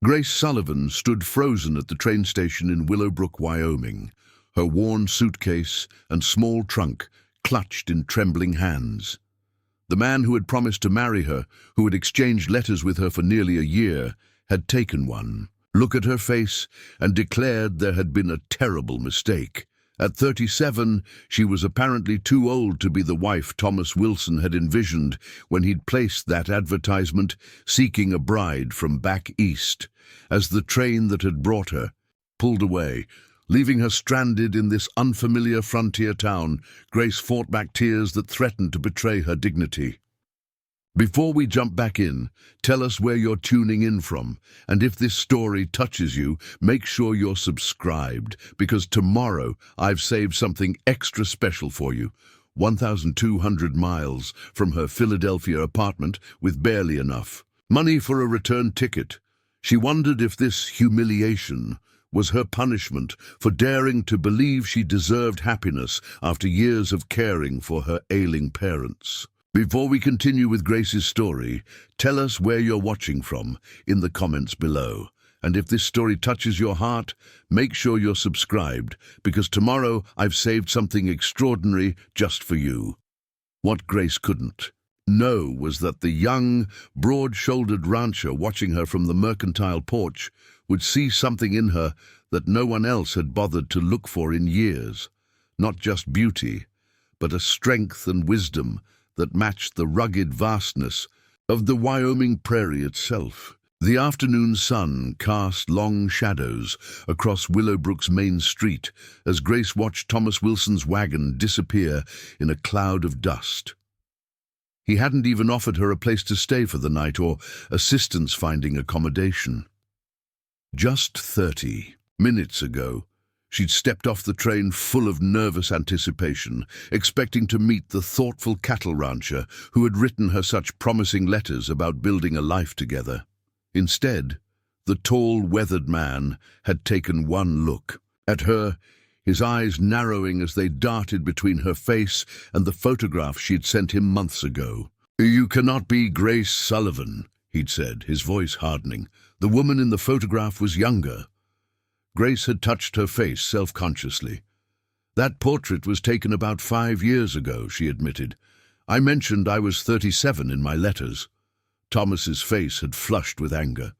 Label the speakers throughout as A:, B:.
A: Grace Sullivan stood frozen at the train station in Willowbrook, Wyoming, her worn suitcase and small trunk clutched in trembling hands. The man who had promised to marry her, who had exchanged letters with her for nearly a year, had taken one look at her face and declared there had been a terrible mistake. At 37, she was apparently too old to be the wife Thomas Wilson had envisioned when he'd placed that advertisement seeking a bride from back east. As the train that had brought her pulled away, leaving her stranded in this unfamiliar frontier town, Grace fought back tears that threatened to betray her dignity. Before we jump back in, tell us where you're tuning in from, and if this story touches you, make sure you're subscribed, because tomorrow I've saved something extra special for you. 1,200 miles from her Philadelphia apartment with barely enough money for a return ticket. She wondered if this humiliation was her punishment for daring to believe she deserved happiness after years of caring for her ailing parents. Before we continue with Grace's story, tell us where you're watching from in the comments below. And if this story touches your heart, make sure you're subscribed, because tomorrow I've saved something extraordinary just for you. What Grace couldn't know was that the young, broad-shouldered rancher watching her from the mercantile porch would see something in her that no one else had bothered to look for in years. Not just beauty, but a strength and wisdom that matched the rugged vastness of the Wyoming prairie itself. The afternoon sun cast long shadows across Willowbrook's main street as Grace watched Thomas Wilson's wagon disappear in a cloud of dust. He hadn't even offered her a place to stay for the night or assistance finding accommodation. Just 30 minutes ago, she'd stepped off the train full of nervous anticipation, expecting to meet the thoughtful cattle rancher who had written her such promising letters about building a life together. Instead, the tall, weathered man had taken one look at her, his eyes narrowing as they darted between her face and the photograph she'd sent him months ago. "You cannot be Grace Sullivan," he'd said, his voice hardening. The woman in the photograph was younger. Grace had touched her face self-consciously. "That portrait was taken about 5 years ago," she admitted. "I mentioned I was 37 in my letters." Thomas's face had flushed with anger.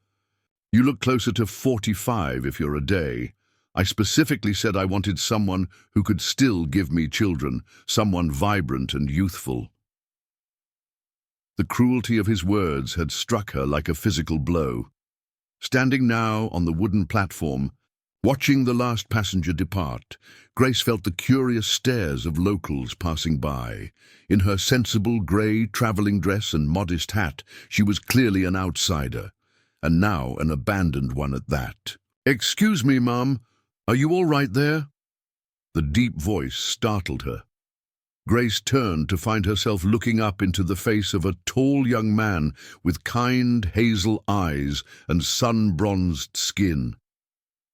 A: "You look closer to 45 if you're a day. I specifically said I wanted someone who could still give me children, someone vibrant and youthful." The cruelty of his words had struck her like a physical blow. Standing now on the wooden platform, watching the last passenger depart, Grace felt the curious stares of locals passing by. In her sensible grey travelling dress and modest hat, she was clearly an outsider, and now an abandoned one at that. "Excuse me, Mum, are you all right there?" The deep voice startled her. Grace turned to find herself looking up into the face of a tall young man with kind hazel eyes and sun-bronzed skin.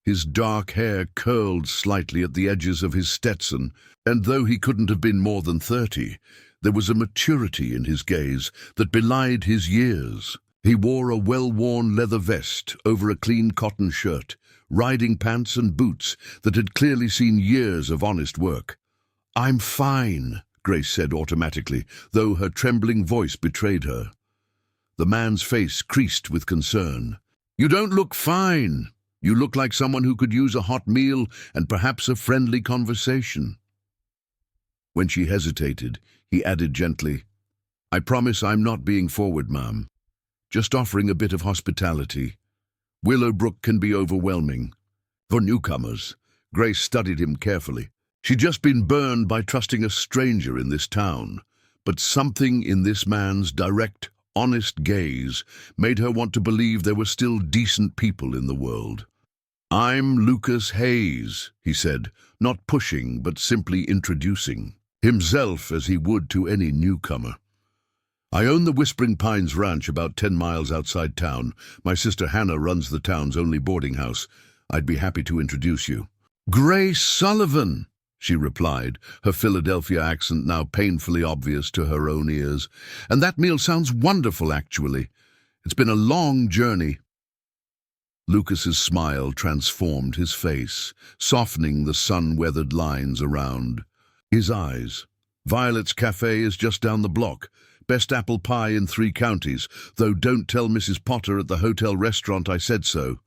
A: His dark hair curled slightly at the edges of his Stetson, and though he couldn't have been more than 30, there was a maturity in his gaze that belied his years. He wore a well-worn leather vest over a clean cotton shirt, riding pants and boots that had clearly seen years of honest work. "I'm fine," Grace said automatically, though her trembling voice betrayed her. The man's face creased with concern. "You don't look fine. You look like someone who could use a hot meal and perhaps a friendly conversation." When she hesitated, he added gently, "I promise I'm not being forward, ma'am. Just offering a bit of hospitality. Willowbrook can be overwhelming. For newcomers." Grace studied him carefully. She'd just been burned by trusting a stranger in this town, but something in this man's direct, honest gaze made her want to believe there were still decent people in the world. "I'm Lucas Hayes," he said, not pushing but simply introducing himself as he would to any newcomer. "I own the Whispering Pines Ranch about 10 miles outside town. My sister Hannah runs the town's only boarding house. I'd be happy to introduce you." "Grace Sullivan," she replied, her Philadelphia accent now painfully obvious to her own ears. "And that meal sounds wonderful, actually. It's been a long journey." Lucas's smile transformed his face, softening the sun-weathered lines around. His eyes. Violet's Cafe is just down the block. Best apple pie in 3 counties, though don't tell Mrs. Potter at the hotel restaurant I said so.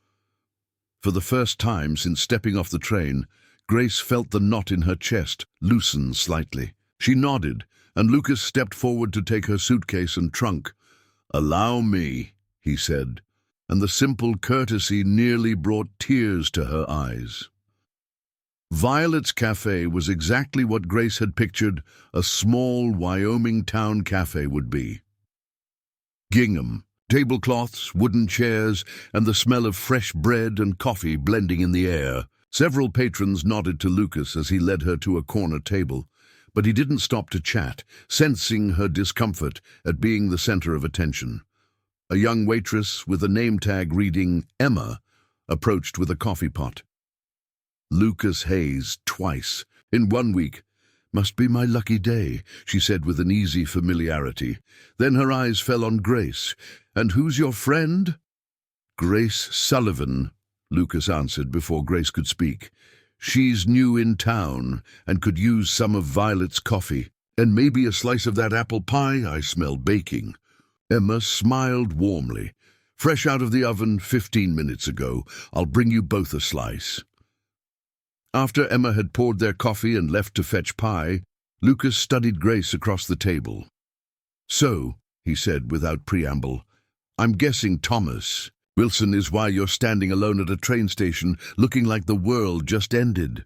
A: For the first time since stepping off the train, Grace felt the knot in her chest loosen slightly. She nodded, and Lucas stepped forward to take her suitcase and trunk. "Allow me," he said, and the simple courtesy nearly brought tears to her eyes. Violet's Cafe was exactly what Grace had pictured a small Wyoming town cafe would be. Gingham, tablecloths, wooden chairs, and the smell of fresh bread and coffee blending in the air. Several patrons nodded to Lucas as he led her to a corner table, but he didn't stop to chat, sensing her discomfort at being the center of attention. A young waitress with a name tag reading Emma approached with a coffee pot. Lucas hazed twice in 1 week. "Must be my lucky day," she said with an easy familiarity. Then her eyes fell on Grace. "And who's your friend?" "Grace Sullivan," Lucas answered before Grace could speak. "She's new in town and could use some of Violet's coffee. And maybe a slice of that apple pie I smell baking." Emma smiled warmly. "Fresh out of the oven 15 minutes ago. I'll bring you both a slice." After Emma had poured their coffee and left to fetch pie, Lucas studied Grace across the table. "So," he said without preamble, "I'm guessing Thomas Wilson is why you're standing alone at a train station looking like the world just ended."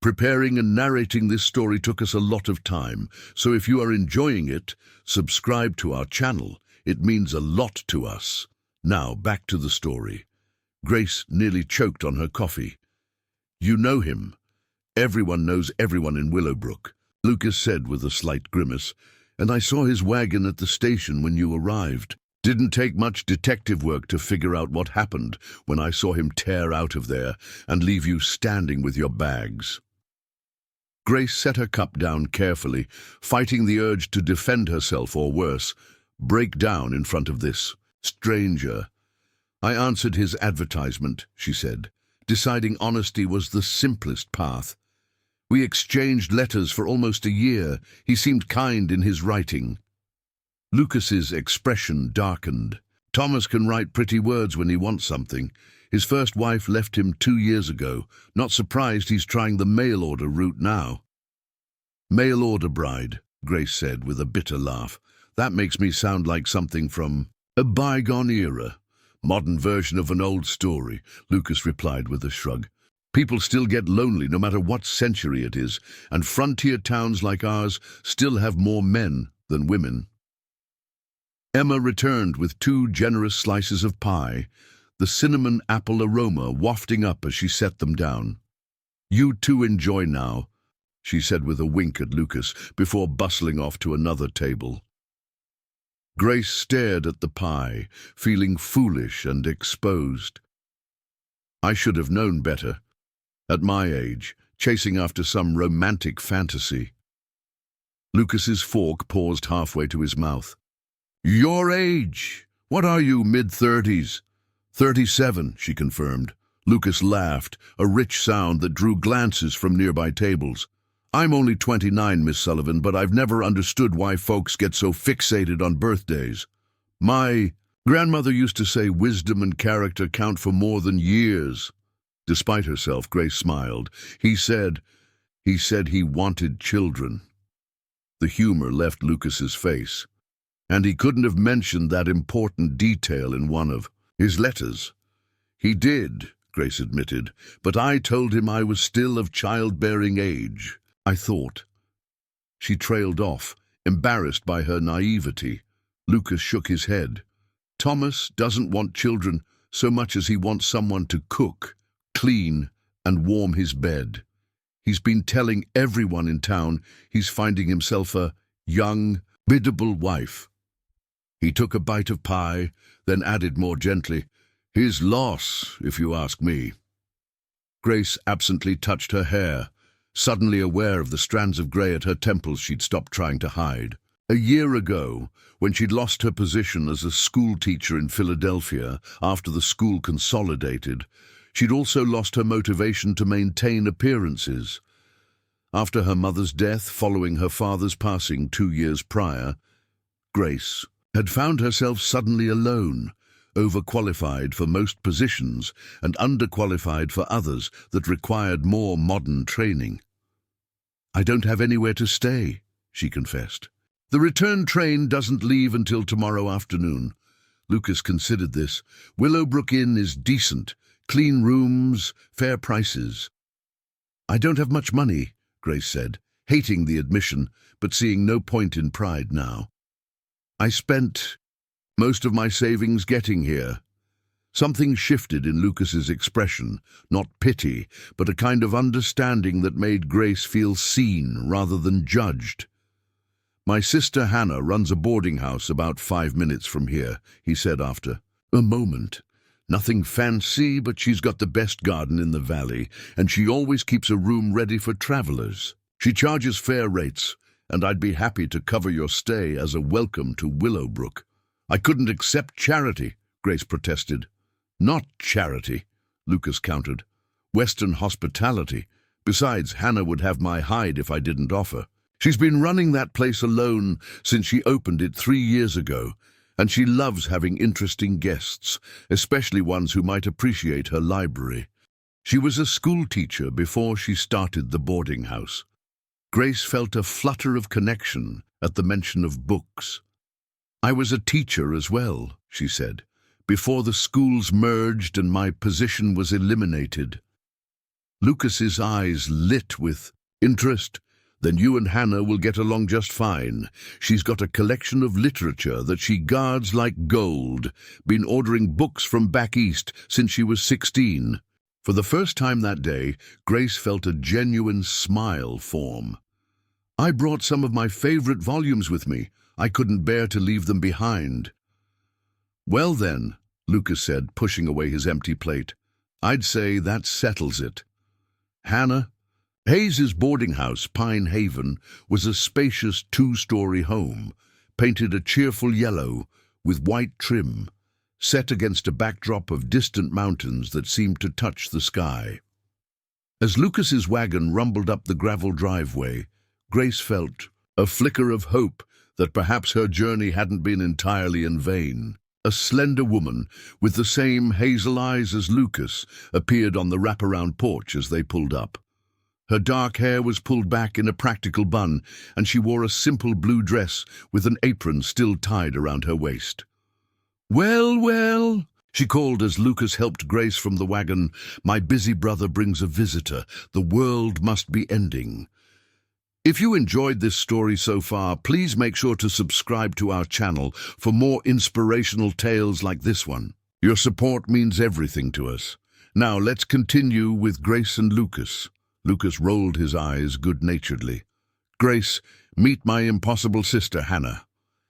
A: Preparing and narrating this story took us a lot of time, so if you are enjoying it, subscribe to our channel. It means a lot to us. Now, back to the story. Grace nearly choked on her coffee. "You know him. Everyone knows everyone in Willowbrook," Lucas said with a slight grimace, "and I saw his wagon at the station when you arrived. Didn't take much detective work to figure out what happened when I saw him tear out of there and leave you standing with your bags." Grace set her cup down carefully, fighting the urge to defend herself or worse, break down in front of this stranger. "I answered his advertisement," she said, deciding honesty was the simplest path. "We exchanged letters for almost a year. He seemed kind in his writing." Lucas's expression darkened. "Thomas can write pretty words when he wants something. His first wife left him 2 years ago. Not surprised he's trying the mail-order route now." "Mail-order bride," Grace said with a bitter laugh. "That makes me sound like something from a bygone era. Modern version of an old story," Lucas replied with a shrug. "People still get lonely no matter what century it is, and frontier towns like ours still have more men than women." Emma returned with 2 generous slices of pie, the cinnamon apple aroma wafting up as she set them down. "You two enjoy now," she said with a wink at Lucas before bustling off to another table. Grace stared at the pie, feeling foolish and exposed. "I should have known better. At my age, chasing after some romantic fantasy." Lucas's fork paused halfway to his mouth. "Your age? What are you, mid-30s? 37, she confirmed. Lucas laughed, a rich sound that drew glances from nearby tables. "I'm only 29, Miss Sullivan, but I've never understood why folks get so fixated on birthdays. My grandmother used to say wisdom and character count for more than years." Despite herself, Grace smiled. He said he wanted children." The humor left Lucas's face. "And he couldn't have mentioned that important detail in one of his letters." "He did," Grace admitted, "but I told him I was still of childbearing age, I thought." She trailed off, embarrassed by her naivety. Lucas shook his head. "Thomas doesn't want children so much as he wants someone to cook, clean, and warm his bed. He's been telling everyone in town he's finding himself a young, biddable wife." He took a bite of pie, then added more gently, "His loss, if you ask me." Grace absently touched her hair, suddenly aware of the strands of grey at her temples she'd stopped trying to hide. A year ago, when she'd lost her position as a school teacher in Philadelphia after the school consolidated, she'd also lost her motivation to maintain appearances. After her mother's death following her father's passing 2 years prior, Grace had found herself suddenly alone, overqualified for most positions and underqualified for others that required more modern training. "I don't have anywhere to stay," she confessed. "The return train doesn't leave until tomorrow afternoon." Lucas considered this. "Willowbrook Inn is decent, clean rooms, fair prices." "I don't have much money," Grace said, hating the admission, but seeing no point in pride now. "I spent most of my savings getting here." Something shifted in Lucas's expression, not pity, but a kind of understanding that made Grace feel seen rather than judged. "My sister Hannah runs a boarding house about 5 minutes from here," he said after a moment. "Nothing fancy, but she's got the best garden in the valley, and she always keeps a room ready for travelers. She charges fair rates, and I'd be happy to cover your stay as a welcome to Willowbrook." "I couldn't accept charity," Grace protested. "Not charity," Lucas countered. "Western hospitality. Besides, Hannah would have my hide if I didn't offer. She's been running that place alone since she opened it 3 years ago, and she loves having interesting guests, especially ones who might appreciate her library. She was a school teacher before she started the boarding house." Grace felt a flutter of connection at the mention of books. "I was a teacher as well," she said, "before the schools merged and my position was eliminated." Lucas's eyes lit with interest. "Then you and Hannah will get along just fine. She's got a collection of literature that she guards like gold, been ordering books from back east since she was 16. For the first time that day, Grace felt a genuine smile form. "I brought some of my favorite volumes with me. I couldn't bear to leave them behind." "Well then," Lucas said, pushing away his empty plate, "I'd say that settles it." Hannah, Hayes's boarding house, Pine Haven, was a spacious 2-story home, painted a cheerful yellow with white trim, set against a backdrop of distant mountains that seemed to touch the sky. As Lucas's wagon rumbled up the gravel driveway, Grace felt a flicker of hope that perhaps her journey hadn't been entirely in vain. A slender woman, with the same hazel eyes as Lucas, appeared on the wraparound porch as they pulled up. Her dark hair was pulled back in a practical bun, and she wore a simple blue dress with an apron still tied around her waist. "Well, well," she called as Lucas helped Grace from the wagon. "My busy brother brings a visitor. The world must be ending." If you enjoyed this story so far, please make sure to subscribe to our channel for more inspirational tales like this one. Your support means everything to us. Now let's continue with Grace and Lucas. Lucas rolled his eyes good-naturedly. "Grace, meet my impossible sister, Hannah.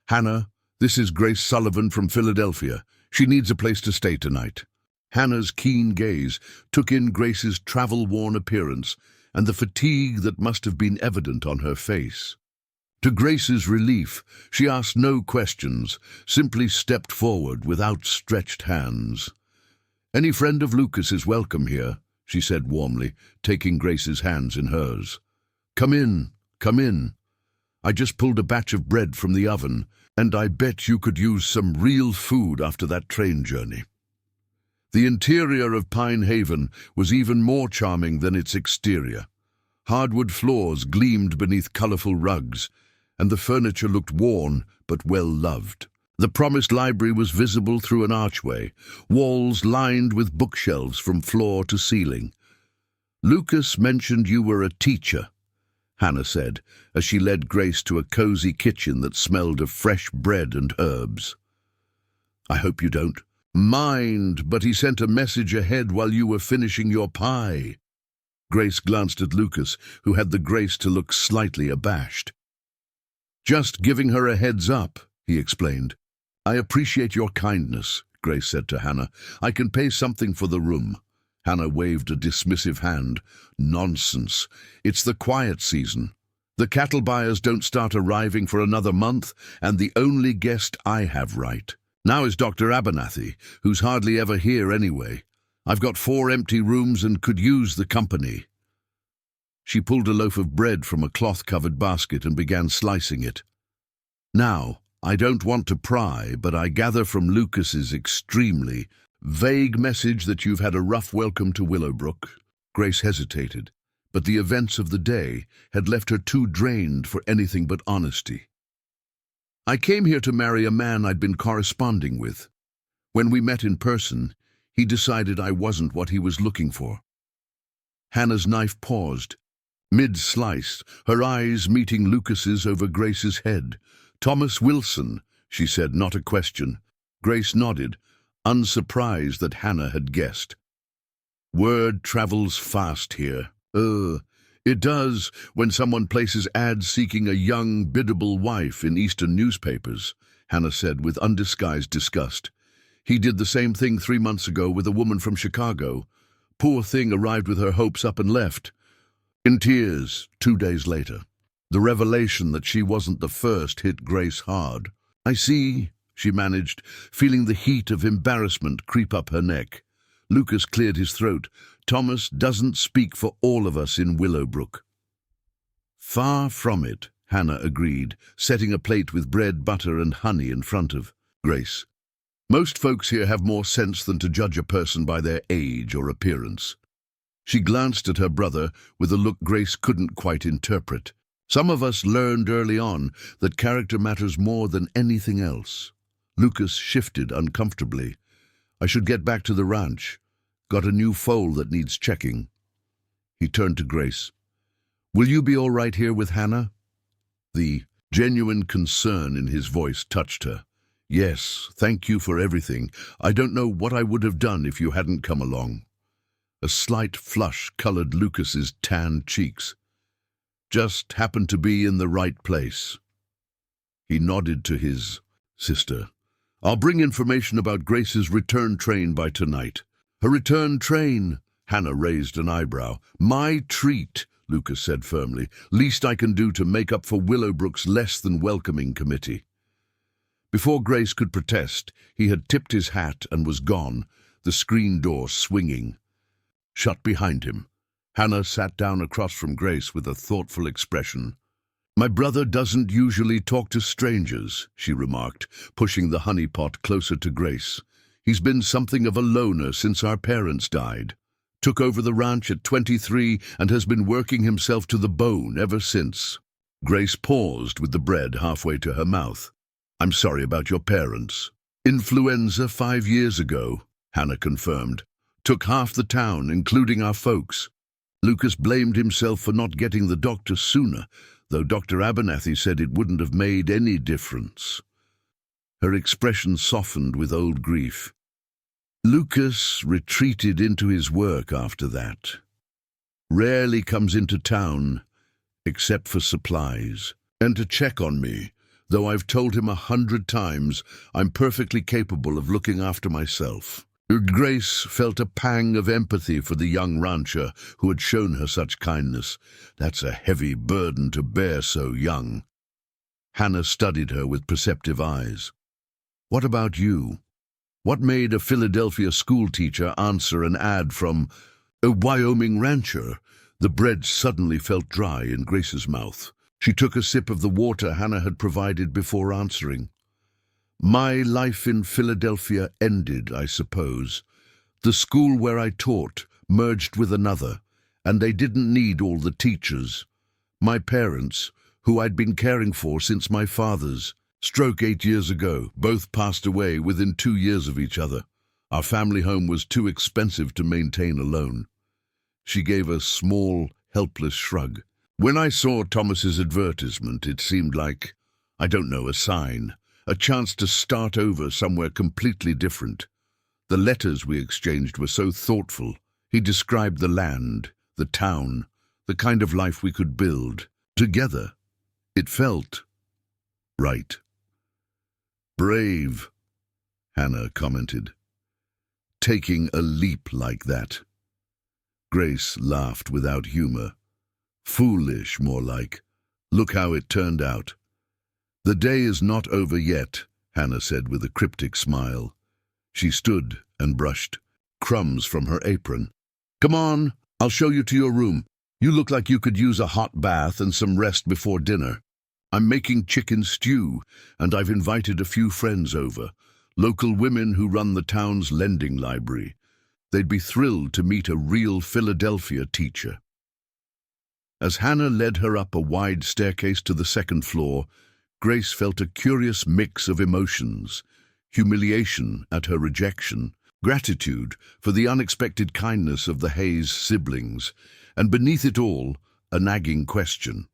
A: Hannah, this is Grace Sullivan from Philadelphia. She needs a place to stay tonight." Hannah's keen gaze took in Grace's travel-worn appearance and the fatigue that must have been evident on her face. To Grace's relief, she asked no questions, simply stepped forward with outstretched hands. "Any friend of Lucas is welcome here," she said warmly, taking Grace's hands in hers. Come in. I just pulled a batch of bread from the oven, and I bet you could use some real food after that train journey." The interior of Pine Haven was even more charming than its exterior. Hardwood floors gleamed beneath colorful rugs, and the furniture looked worn but well-loved. The promised library was visible through an archway, walls lined with bookshelves from floor to ceiling. "Lucas mentioned you were a teacher," Hannah said, as she led Grace to a cozy kitchen that smelled of fresh bread and herbs. "I hope you don't mind, but he sent a message ahead while you were finishing your pie." Grace glanced at Lucas, who had the grace to look slightly abashed. "Just giving her a heads up," he explained. "I appreciate your kindness," Grace said to Hannah. "I can pay something for the room." Hannah waved a dismissive hand. "Nonsense. It's the quiet season. The cattle buyers don't start arriving for another month, and the only guest I have right now is Dr. Abernathy, who's hardly ever here anyway. I've got 4 empty rooms and could use the company." She pulled a loaf of bread from a cloth-covered basket and began slicing it. "Now, I don't want to pry, but I gather from Lucas's extremely vague message that you've had a rough welcome to Willowbrook." Grace hesitated, but the events of the day had left her too drained for anything but honesty. "I came here to marry a man I'd been corresponding with. When we met in person, he decided I wasn't what he was looking for." Hannah's knife paused, mid-slice, her eyes meeting Lucas's over Grace's head. "Thomas Wilson," she said, not a question. Grace nodded, unsurprised that Hannah had guessed. "Word travels fast here." It does when someone places ads seeking a young, biddable wife in Eastern newspapers," Hannah said with undisguised disgust. "He did the same thing 3 months ago with a woman from Chicago. Poor thing arrived with her hopes up and left. In tears 2 days later." The revelation that she wasn't the first hit Grace hard. "I see," she managed, feeling the heat of embarrassment creep up her neck. Lucas cleared his throat. "Thomas doesn't speak for all of us in Willowbrook." "Far from it," Hannah agreed, setting a plate with bread, butter, and honey in front of Grace. "Most folks here have more sense than to judge a person by their age or appearance." She glanced at her brother with a look Grace couldn't quite interpret. "Some of us learned early on that character matters more than anything else." Lucas shifted uncomfortably. "I should get back to the ranch. Got a new foal that needs checking." He turned to Grace. "Will you be all right here with Hannah?" The genuine concern in his voice touched her. "Yes, thank you for everything. I don't know what I would have done if you hadn't come along." A slight flush colored Lucas's tanned cheeks. "Just happened to be in the right place." He nodded to his sister. "I'll bring information about Grace's return train by tonight." "Her return train?" Hannah raised an eyebrow. "My treat," Lucas said firmly. "Least I can do to make up for Willowbrook's less-than-welcoming committee." Before Grace could protest, he had tipped his hat and was gone, the screen door swinging shut behind him. Hannah sat down across from Grace with a thoughtful expression. "My brother doesn't usually talk to strangers," she remarked, pushing the honey pot closer to Grace. "He's been something of a loner since our parents died. Took over the ranch at 23 and has been working himself to the bone ever since." Grace paused with the bread halfway to her mouth. "I'm sorry about your parents." "Influenza 5 years ago," Hannah confirmed. "Took half the town, including our folks." Lucas blamed himself for not getting the doctor sooner, though Dr. Abernathy said it wouldn't have made any difference. Her expression softened with old grief. "Lucas retreated into his work after that. Rarely comes into town, except for supplies, and to check on me, though I've told him 100 times I'm perfectly capable of looking after myself." Grace felt a pang of empathy for the young rancher who had shown her such kindness. That's a heavy burden to bear so young. Hannah studied her with perceptive eyes. "What about you? What made a Philadelphia schoolteacher answer an ad from a Wyoming rancher?" The bread suddenly felt dry in Grace's mouth. She took a sip of the water Hannah had provided before answering. "My life in Philadelphia ended, I suppose. The school where I taught merged with another, and they didn't need all the teachers. My parents, who I'd been caring for since my father's stroke 8 years ago, both passed away within 2 years of each other. Our family home was too expensive to maintain alone." She gave a small, helpless shrug. "When I saw Thomas's advertisement, it seemed like, I don't know, a sign. A chance to start over somewhere completely different. The letters we exchanged were so thoughtful. He described the land, the town, the kind of life we could build together. It felt right." "Brave," Hannah commented. "Taking a leap like that." Grace laughed without humor. "Foolish, more like. Look how it turned out. The day is not over yet, Hannah said with a cryptic smile. She stood and brushed crumbs from her apron. Come on, I'll show you to your room. You look like you could use a hot bath and some rest before dinner. I'm making chicken stew, and I've invited a few friends over, local women who run the town's lending library. They'd be thrilled to meet a real Philadelphia teacher. As Hannah led her up a wide staircase to the second floor, Grace felt a curious mix of emotions: humiliation at her rejection, gratitude for the unexpected kindness of the Hayes siblings, and beneath it all, a nagging question.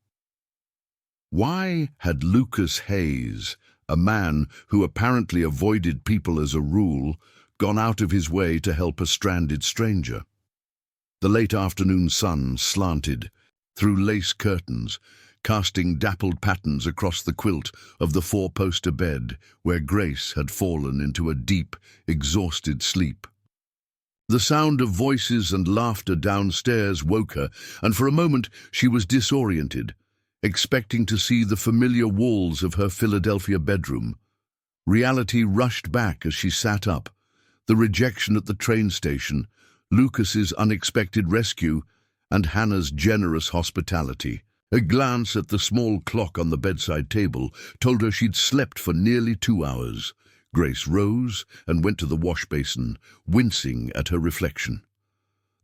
A: Why had Lucas Hayes, a man who apparently avoided people as a rule, gone out of his way to help a stranded stranger? The late afternoon sun slanted through lace curtains, casting dappled patterns across the quilt of the four-poster bed where Grace had fallen into a deep, exhausted sleep. The sound of voices and laughter downstairs woke her, and for a moment she was disoriented, expecting to see the familiar walls of her Philadelphia bedroom. Reality rushed back as she sat up: the rejection at the train station, Lucas's unexpected rescue, and Hannah's generous hospitality. A glance at the small clock on the bedside table told her she'd slept for nearly 2 hours. Grace rose and went to the wash basin, wincing at her reflection.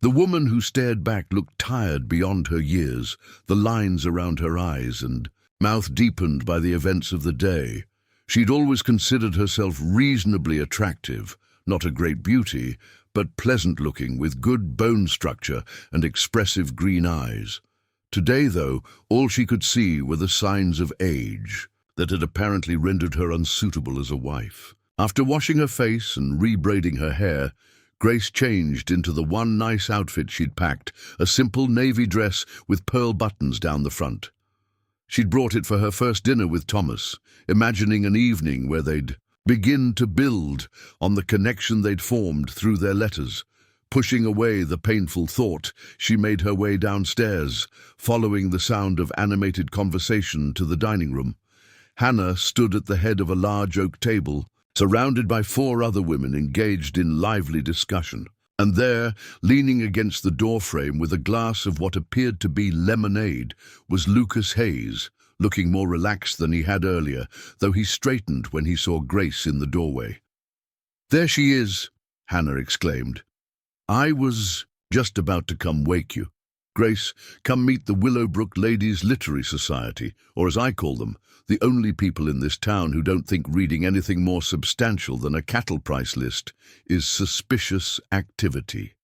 A: The woman who stared back looked tired beyond her years, the lines around her eyes and mouth deepened by the events of the day. She'd always considered herself reasonably attractive, not a great beauty, but pleasant-looking with good bone structure and expressive green eyes. Today, though, all she could see were the signs of age that had apparently rendered her unsuitable as a wife. After washing her face and rebraiding her hair, Grace changed into the one nice outfit she'd packed, a simple navy dress with pearl buttons down the front. She'd brought it for her first dinner with Thomas, imagining an evening where they'd begin to build on the connection they'd formed through their letters. Pushing away the painful thought, she made her way downstairs, following the sound of animated conversation to the dining room. Hannah stood at the head of a large oak table, surrounded by 4 other women engaged in lively discussion. And there, leaning against the doorframe with a glass of what appeared to be lemonade, was Lucas Hayes, looking more relaxed than he had earlier, though he straightened when he saw Grace in the doorway. "There she is," Hannah exclaimed. "I was just about to come wake you. Grace, come meet the Willowbrook Ladies' Literary Society, or as I call them, the only people in this town who don't think reading anything more substantial than a cattle price list is suspicious activity."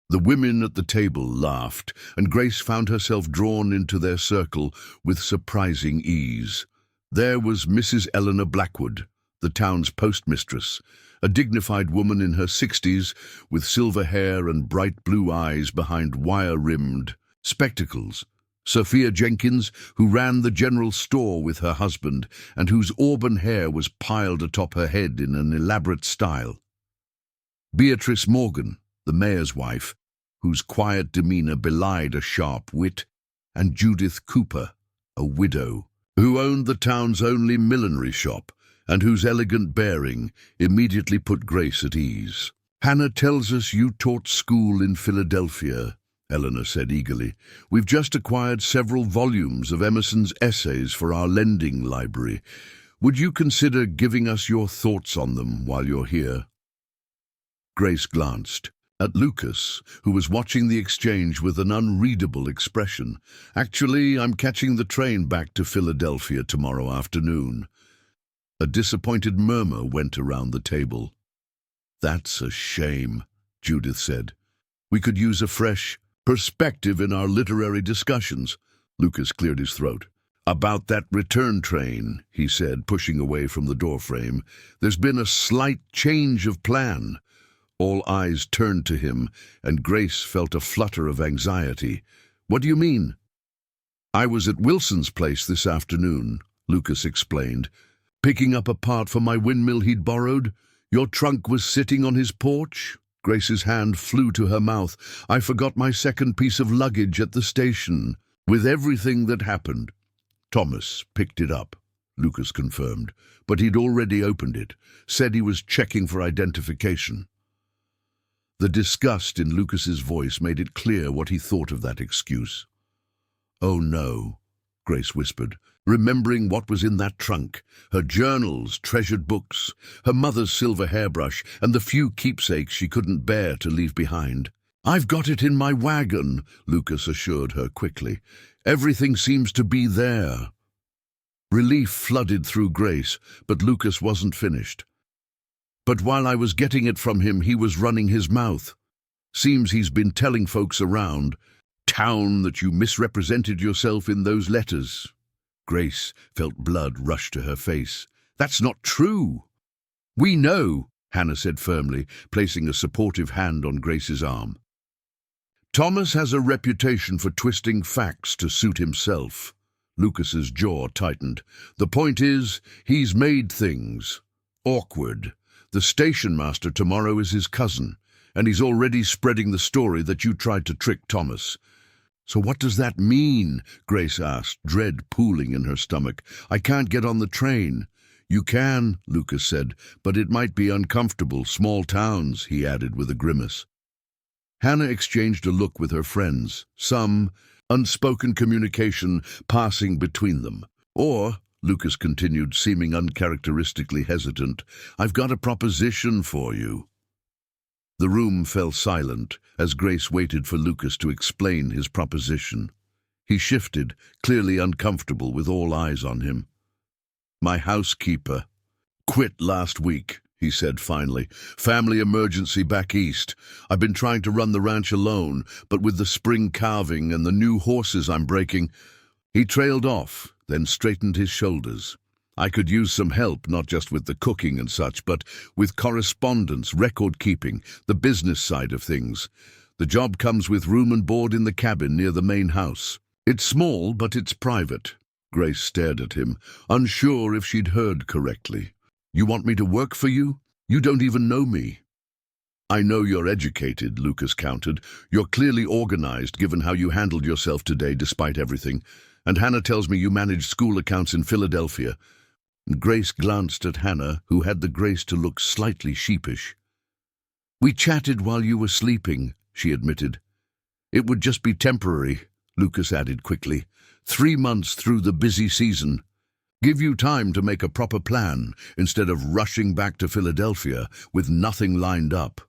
A: The women at the table laughed, and Grace found herself drawn into their circle with surprising ease. There was Mrs. Eleanor Blackwood, the town's postmistress, a dignified woman in her 60s with silver hair and bright blue eyes behind wire-rimmed spectacles. Sophia Jenkins, who ran the general store with her husband and whose auburn hair was piled atop her head in an elaborate style. Beatrice Morgan, the mayor's wife, whose quiet demeanor belied a sharp wit, and Judith Cooper, a widow, who owned the town's only millinery shop and whose elegant bearing immediately put Grace at ease. "Hannah tells us you taught school in Philadelphia," Eleanor said eagerly. "We've just acquired several volumes of Emerson's essays for our lending library. Would you consider giving us your thoughts on them while you're here?" Grace glanced at Lucas, who was watching the exchange with an unreadable expression. "Actually, I'm catching the train back to Philadelphia tomorrow afternoon." A disappointed murmur went around the table. "That's a shame," Judith said. "We could use a fresh perspective in our literary discussions." Lucas cleared his throat. "About that return train," he said, pushing away from the doorframe, "there's been a slight change of plan." All eyes turned to him, and Grace felt a flutter of anxiety. "What do you mean?" "I was at Wilson's place this afternoon," Lucas explained, "picking up a part for my windmill he'd borrowed. Your trunk was sitting on his porch." Grace's hand flew to her mouth. "I forgot my second piece of luggage at the station, with everything that happened." Thomas picked it up, Lucas confirmed, but he'd already opened it, said he was checking for identification. The disgust in Lucas's voice made it clear what he thought of that excuse. "Oh no," Grace whispered, remembering what was in that trunk, her journals, treasured books, her mother's silver hairbrush, and the few keepsakes she couldn't bear to leave behind. "I've got it in my wagon," Lucas assured her quickly. "Everything seems to be there." Relief flooded through Grace, but Lucas wasn't finished. "But while I was getting it from him, he was running his mouth. Seems he's been telling folks around town that you misrepresented yourself in those letters." Grace felt blood rush to her face. "That's not true." "We know," Hannah said firmly, placing a supportive hand on Grace's arm. "Thomas has a reputation for twisting facts to suit himself." Lucas's jaw tightened. "The point is, he's made things awkward. The station master tomorrow is his cousin, and he's already spreading the story that you tried to trick Thomas." "So what does that mean?" Grace asked, dread pooling in her stomach. "I can't get on the train." "You can," Lucas said, "but it might be uncomfortable. Small towns," he added with a grimace. Hannah exchanged a look with her friends, some unspoken communication passing between them. "Or," Lucas continued, seeming uncharacteristically hesitant, "I've got a proposition for you." The room fell silent as Grace waited for Lucas to explain his proposition. He shifted, clearly uncomfortable with all eyes on him. "My housekeeper quit last week," he said finally. "Family emergency back east. I've been trying to run the ranch alone, but with the spring calving and the new horses I'm breaking—" He trailed off, then straightened his shoulders. "I could use some help, not just with the cooking and such, but with correspondence, record-keeping, the business side of things. The job comes with room and board in the cabin near the main house. It's small, but it's private." Grace stared at him, unsure if she'd heard correctly. "You want me to work for you? You don't even know me." "I know you're educated," Lucas countered. "You're clearly organized, given how you handled yourself today despite everything. And Hannah tells me you manage school accounts in Philadelphia." Grace glanced at Hannah, who had the grace to look slightly sheepish. "We chatted while you were sleeping," she admitted. "It would just be temporary," Lucas added quickly. 3 months through the busy season. Give you time to make a proper plan instead of rushing back to Philadelphia with nothing lined up."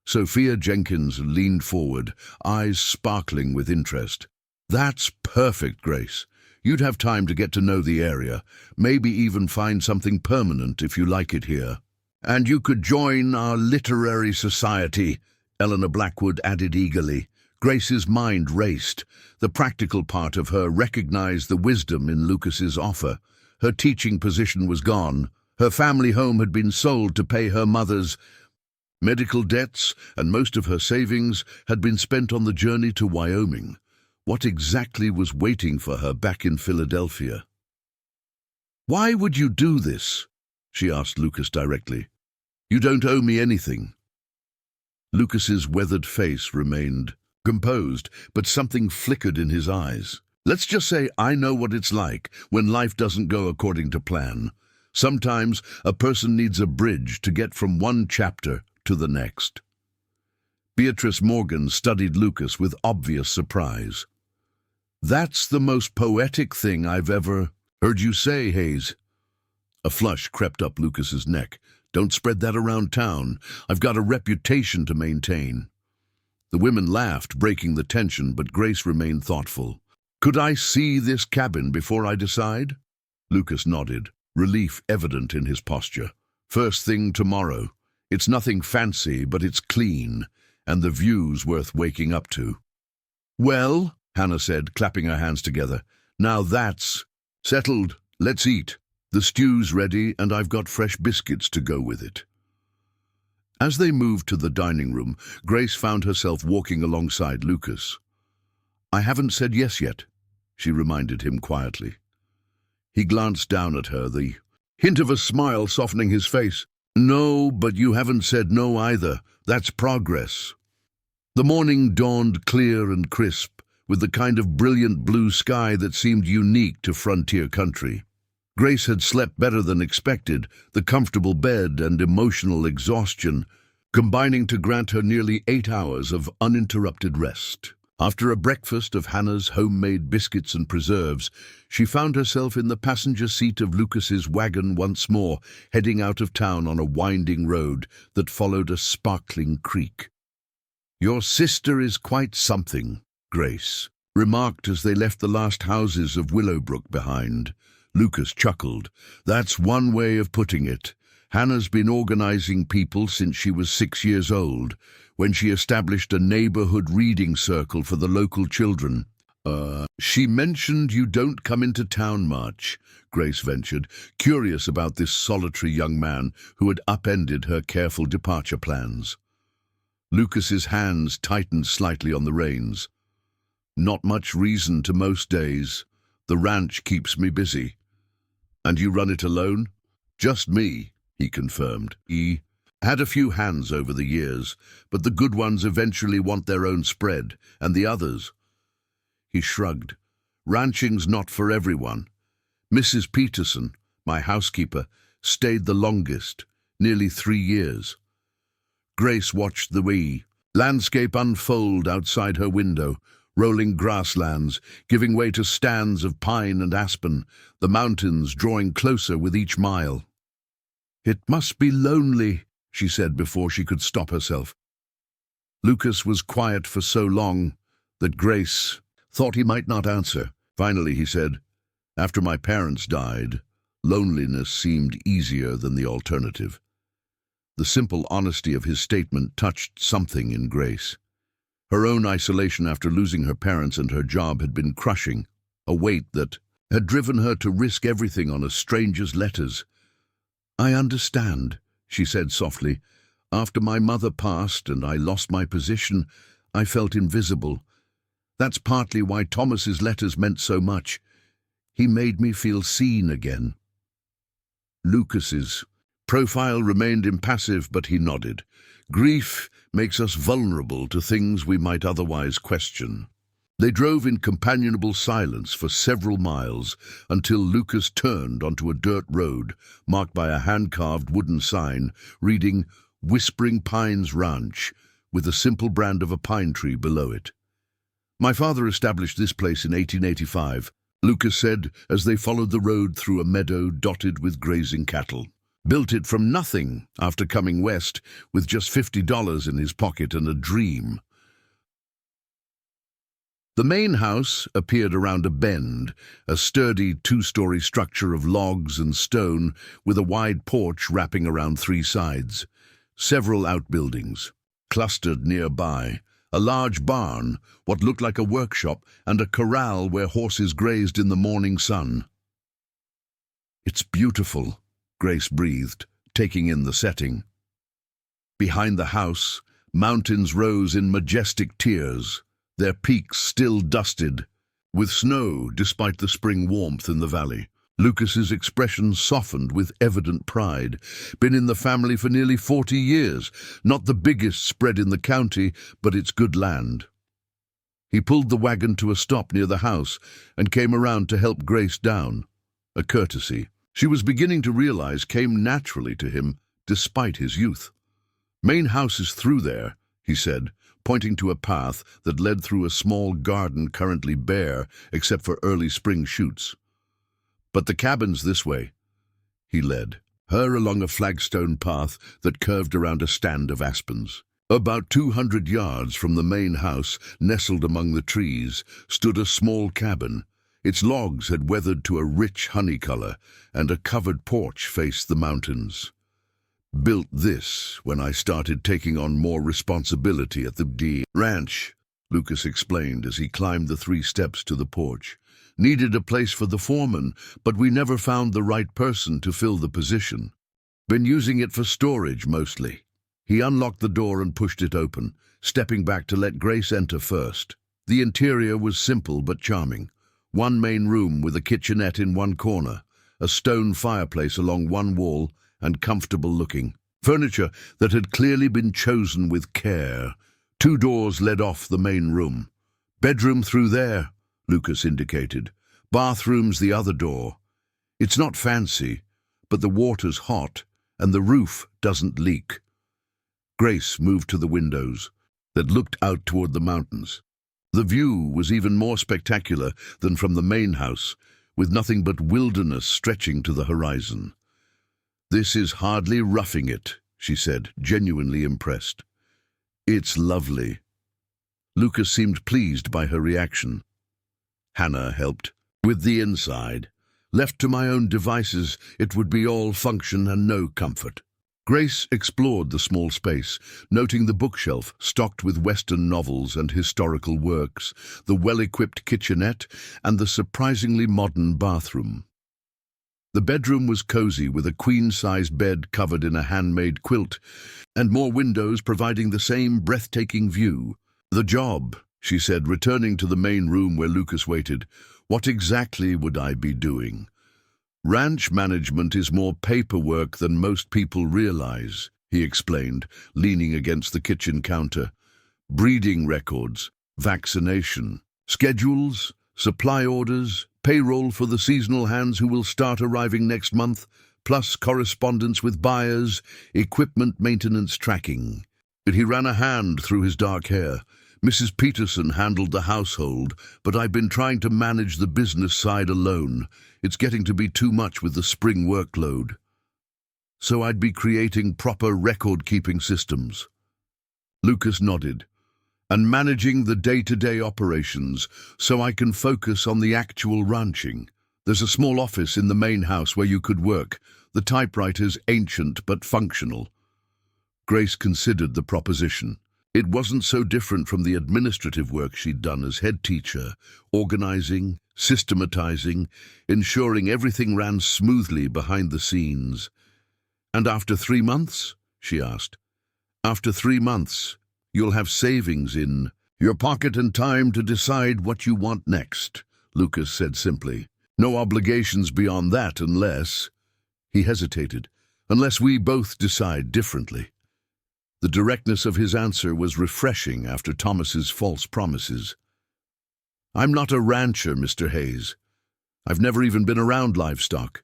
A: Sophia Jenkins leaned forward, eyes sparkling with interest. "That's perfect, Grace. You'd have time to get to know the area, maybe even find something permanent if you like it here. And you could join our literary society," Eleanor Blackwood added eagerly. Grace's mind raced. The practical part of her recognized the wisdom in Lucas's offer. Her teaching position was gone. Her family home had been sold to pay her mother's medical debts, and most of her savings had been spent on the journey to Wyoming. What exactly was waiting for her back in Philadelphia? "Why would you do this?" she asked Lucas directly. "You don't owe me anything." Lucas's weathered face remained composed, but something flickered in his eyes. "Let's just say I know what it's like when life doesn't go according to plan. Sometimes a person needs a bridge to get from one chapter to the next." Beatrice Morgan studied Lucas with obvious surprise. "That's the most poetic thing I've ever heard you say, Hayes." A flush crept up Lucas's neck. "Don't spread that around town. I've got a reputation to maintain." The women laughed, breaking the tension, but Grace remained thoughtful. "Could I see this cabin before I decide?" Lucas nodded, relief evident in his posture. "First thing tomorrow. It's nothing fancy, but it's clean, and the view's worth waking up to." "Well," Hannah said, clapping her hands together, "now that's settled. Let's eat. The stew's ready, and I've got fresh biscuits to go with it." As they moved to the dining room, Grace found herself walking alongside Lucas. "I haven't said yes yet," she reminded him quietly. He glanced down at her, the hint of a smile softening his face. "No, but you haven't said no either. That's progress." The morning dawned clear and crisp, with the kind of brilliant blue sky that seemed unique to frontier country. Grace had slept better than expected, the comfortable bed and emotional exhaustion combining to grant her nearly 8 hours of uninterrupted rest. After a breakfast of Hannah's homemade biscuits and preserves, she found herself in the passenger seat of Lucas's wagon once more, heading out of town on a winding road that followed a sparkling creek. "Your sister is quite something," Grace remarked as they left the last houses of Willowbrook behind. Lucas chuckled. "That's one way of putting it. Hannah's been organizing people since she was 6 years old, when she established a neighborhood reading circle for the local children." She mentioned you don't come into town much," Grace ventured, curious about this solitary young man who had upended her careful departure plans. Lucas's hands tightened slightly on the reins. "Not much reason to most days. The ranch keeps me busy." "And you run it alone?" "Just me," he confirmed. He had a few hands over the years, but the good ones eventually want their own spread, and the others. He shrugged. "Ranching's not for everyone. Mrs. Peterson, my housekeeper, stayed the longest, nearly 3 years. Grace watched the landscape unfold outside her window, rolling grasslands, giving way to stands of pine and aspen, the mountains drawing closer with each mile. "It must be lonely," she said before she could stop herself. Lucas was quiet for so long that Grace thought he might not answer. Finally he said, "After my parents died, loneliness seemed easier than the alternative." The simple honesty of his statement touched something in Grace. Her own isolation after losing her parents and her job had been crushing, a weight that had driven her to risk everything on a stranger's letters. "I understand," she said softly. "After my mother passed and I lost my position, I felt invisible. That's partly why Thomas's letters meant so much. He made me feel seen again." Lucas's profile remained impassive, but he nodded. "Grief makes us vulnerable to things we might otherwise question." They drove in companionable silence for several miles until Lucas turned onto a dirt road marked by a hand-carved wooden sign reading Whispering Pines Ranch with a simple brand of a pine tree below it. "My father established this place in 1885, Lucas said as they followed the road through a meadow dotted with grazing cattle. Built it from nothing after coming west with just $50 in his pocket and a dream. The main house appeared around a bend, a sturdy 2-story structure of logs and stone with a wide porch wrapping around 3 sides. Several outbuildings clustered nearby, a large barn, what looked like a workshop, and a corral where horses grazed in the morning sun. "It's beautiful," Grace breathed, taking in the setting. Behind the house, mountains rose in majestic tiers, their peaks still dusted with snow despite the spring warmth in the valley. Lucas's expression softened with evident pride. "Been in the family for nearly 40 years. Not the biggest spread in the county, but it's good land." He pulled the wagon to a stop near the house and came around to help Grace down, a courtesy she was beginning to realize came naturally to him despite his youth. "Main house is through there," he said, pointing to a path that led through a small garden currently bare except for early spring shoots. "But the cabin's this way." He led her along a flagstone path that curved around a stand of aspens. About 200 yards from the main house, nestled among the trees, stood a small cabin. Its logs had weathered to a rich honey color, and a covered porch faced the mountains. "Built this when I started taking on more responsibility at the ranch," Lucas explained as he climbed the 3 steps to the porch. "Needed a place for the foreman, but we never found the right person to fill the position. Been using it for storage mostly." He unlocked the door and pushed it open, stepping back to let Grace enter first. The interior was simple but charming. 1 main room with a kitchenette in one corner, a stone fireplace along one wall, and comfortable-looking furniture that had clearly been chosen with care. 2 doors led off the main room. Bedroom through there, Lucas indicated. Bathroom's the other door. It's not fancy, but the water's hot and the roof doesn't leak. Grace moved to the windows that looked out toward the mountains. The view was even more spectacular than from the main house, with nothing but wilderness stretching to the horizon. "This is hardly roughing it," she said, genuinely impressed. "It's lovely." Lucas seemed pleased by her reaction. Hannah helped. "With the inside. Left to my own devices, it would be all function and no comfort." Grace explored the small space, noting the bookshelf stocked with Western novels and historical works, the well-equipped kitchenette, and the surprisingly modern bathroom. The bedroom was cozy, with a queen-size bed covered in a handmade quilt, and more windows providing the same breathtaking view. "The job," she said, returning to the main room where Lucas waited. "What exactly would I be doing?" "Ranch management is more paperwork than most people realize," he explained, leaning against the kitchen counter. "Breeding records, vaccination, schedules, supply orders, payroll for the seasonal hands who will start arriving next month, plus correspondence with buyers, equipment maintenance tracking." He ran a hand through his dark hair. "Mrs. Peterson handled the household, but I've been trying to manage the business side alone. It's getting to be too much with the spring workload. So I'd be creating proper record-keeping systems." Lucas nodded. "And managing the day-to-day operations so I can focus on the actual ranching. There's a small office in the main house where you could work. The typewriter's ancient but functional." Grace considered the proposition. It wasn't so different from the administrative work she'd done as head teacher, organizing, systematizing, ensuring everything ran smoothly behind the scenes. "And after 3 months?" she asked. "After 3 months, you'll have savings in your pocket and time to decide what you want next," Lucas said simply. "No obligations beyond that unless—" He hesitated. "Unless we both decide differently." The directness of his answer was refreshing after Thomas's false promises. "I'm not a rancher, Mr. Hayes. I've never even been around livestock."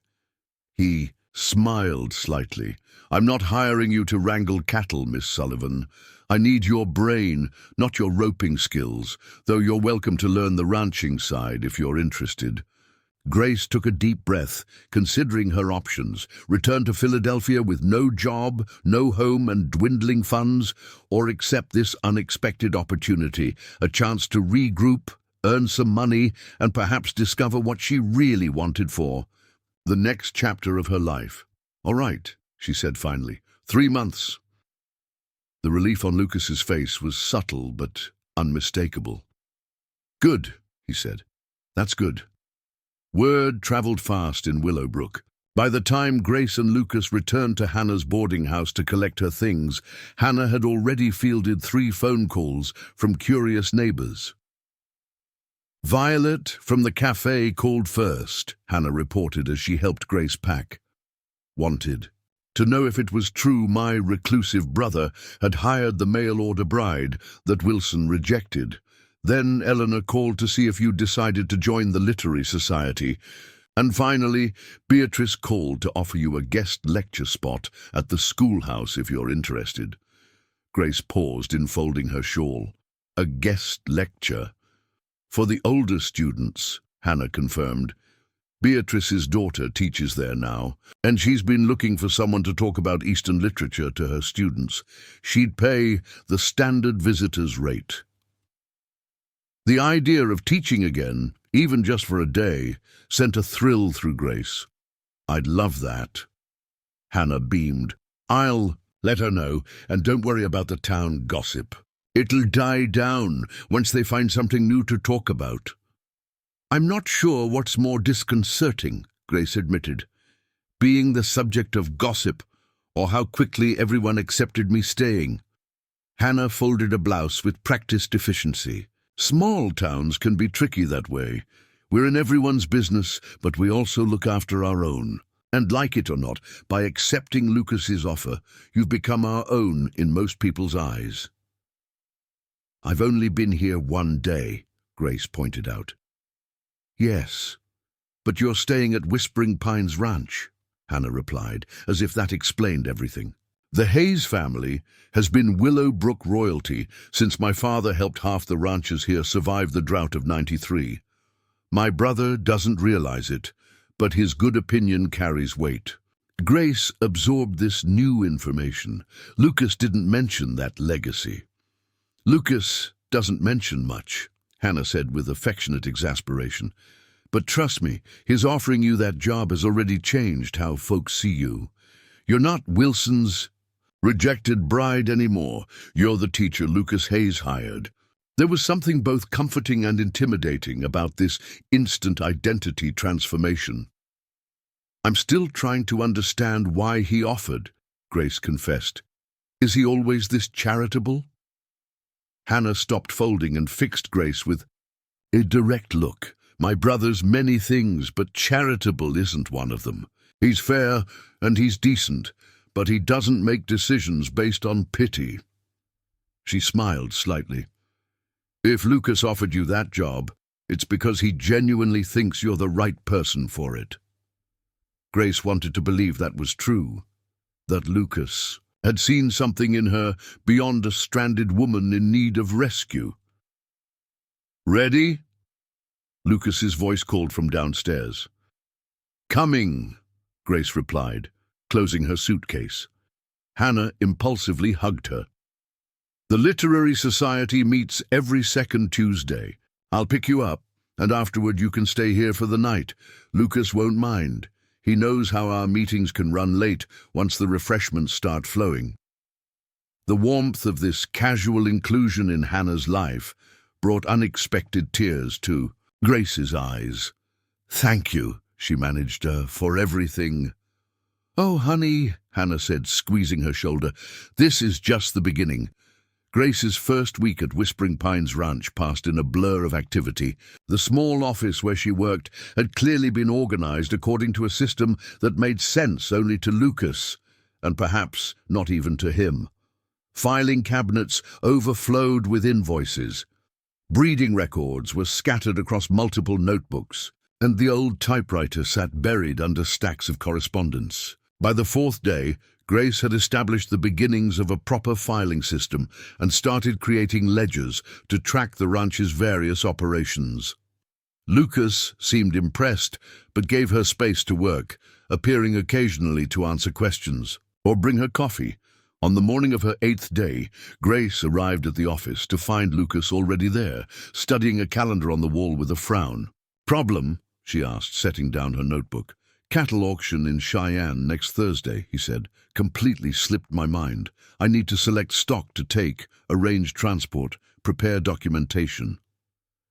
A: He smiled slightly. "I'm not hiring you to wrangle cattle, Miss Sullivan. I need your brain, not your roping skills, though you're welcome to learn the ranching side if you're interested." Grace took a deep breath, considering her options: return to Philadelphia with no job, no home, and dwindling funds, or accept this unexpected opportunity, a chance to regroup, earn some money, and perhaps discover what she really wanted for the next chapter of her life. "All right," she said finally. 3 months. The relief on Lucas's face was subtle but unmistakable. "Good," he said. "That's good." Word traveled fast in Willowbrook. By the time Grace and Lucas returned to Hannah's boarding house to collect her things, Hannah had already fielded 3 phone calls from curious neighbors. "Violet from the cafe called first," Hannah reported as she helped Grace pack. "Wanted to know if it was true my reclusive brother had hired the mail-order bride that Wilson rejected. Then Eleanor called to see if you decided to join the literary society. And finally, Beatrice called to offer you a guest lecture spot at the schoolhouse if you're interested." Grace paused in folding her shawl. "A guest lecture?" "For the older students," Hannah confirmed. "Beatrice's daughter teaches there now, and she's been looking for someone to talk about Eastern literature to her students. She'd pay the standard visitor's rate." The idea of teaching again, even just for a day, sent a thrill through Grace. "I'd love that." Hannah beamed. "I'll let her know, and don't worry about the town gossip. It'll die down once they find something new to talk about." "I'm not sure what's more disconcerting," Grace admitted. "Being the subject of gossip, or how quickly everyone accepted me staying." Hannah folded a blouse with practiced efficiency. "Small towns can be tricky that way. We're in everyone's business, but we also look after our own. And like it or not, by accepting Lucas's offer, you've become our own in most people's eyes." "I've only been here 1 day," Grace pointed out. Yes, but you're staying at Whispering Pines Ranch, Hannah replied, as if that explained everything. The Hayes family has been Willowbrook royalty since my father helped half the ranchers here survive the drought of '93. My brother doesn't realize it, but his good opinion carries weight. Grace absorbed this new information. Lucas didn't mention that legacy. Lucas doesn't mention much, Hannah said with affectionate exasperation. But trust me, his offering you that job has already changed how folks see you. You're not Wilson's rejected bride anymore. You're the teacher Lucas Hayes hired. There was something both comforting and intimidating about this instant identity transformation. I'm still trying to understand why he offered, Grace confessed. Is he always this charitable? Hannah stopped folding and fixed Grace with a direct look. My brother's many things, but charitable isn't one of them. He's fair and he's decent, but he doesn't make decisions based on pity. She smiled slightly. If Lucas offered you that job, it's because he genuinely thinks you're the right person for it. Grace wanted to believe that was true, that Lucas had seen something in her beyond a stranded woman in need of rescue. Ready? Lucas's voice called from downstairs. Coming, Grace replied, closing her suitcase. Hannah impulsively hugged her. The Literary Society meets every second Tuesday. I'll pick you up, and afterward you can stay here for the night. Lucas won't mind. He knows how our meetings can run late once the refreshments start flowing. The warmth of this casual inclusion in Hannah's life brought unexpected tears to Grace's eyes. Thank you, she managed, for everything. Oh, honey, Hannah said, squeezing her shoulder. This is just the beginning. Grace's first week at Whispering Pines Ranch passed in a blur of activity. The small office where she worked had clearly been organized according to a system that made sense only to Lucas, and perhaps not even to him. Filing cabinets overflowed with invoices. Breeding records were scattered across multiple notebooks, and the old typewriter sat buried under stacks of correspondence. By the fourth day, Grace had established the beginnings of a proper filing system and started creating ledgers to track the ranch's various operations. Lucas seemed impressed, but gave her space to work, appearing occasionally to answer questions or bring her coffee. On the morning of her 8th day, Grace arrived at the office to find Lucas already there, studying a calendar on the wall with a frown. Problem? She asked, setting down her notebook. Cattle auction in Cheyenne next Thursday, he said. Completely slipped my mind. I need to select stock to take, arrange transport, prepare documentation.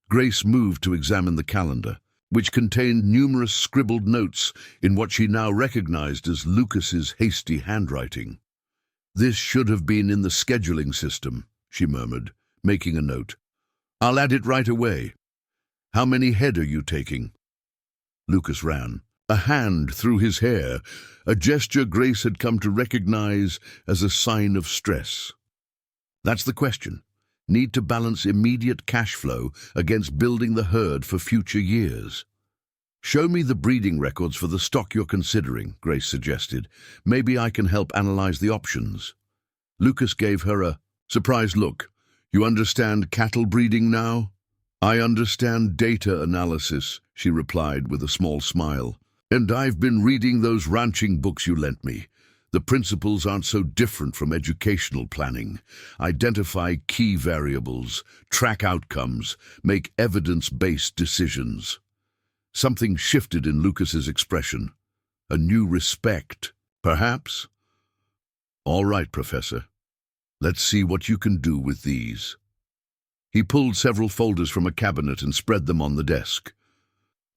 A: Grace moved to examine the calendar, which contained numerous scribbled notes in what she now recognized as Lucas's hasty handwriting. This should have been in the scheduling system, she murmured, making a note. I'll add it right away. How many head are you taking? Lucas ran. A hand through his hair, a gesture Grace had come to recognize as a sign of stress. That's the question. Need to balance immediate cash flow against building the herd for future years. Show me the breeding records for the stock you're considering, Grace suggested. Maybe I can help analyze the options. Lucas gave her a surprised look. You understand cattle breeding now? I understand data analysis, she replied with a small smile. And I've been reading those ranching books you lent me. The principles aren't so different from educational planning. Identify key variables, track outcomes, make evidence-based decisions. Something shifted in Lucas's expression. A new respect, perhaps? All right, Professor. Let's see what you can do with these. He pulled several folders from a cabinet and spread them on the desk.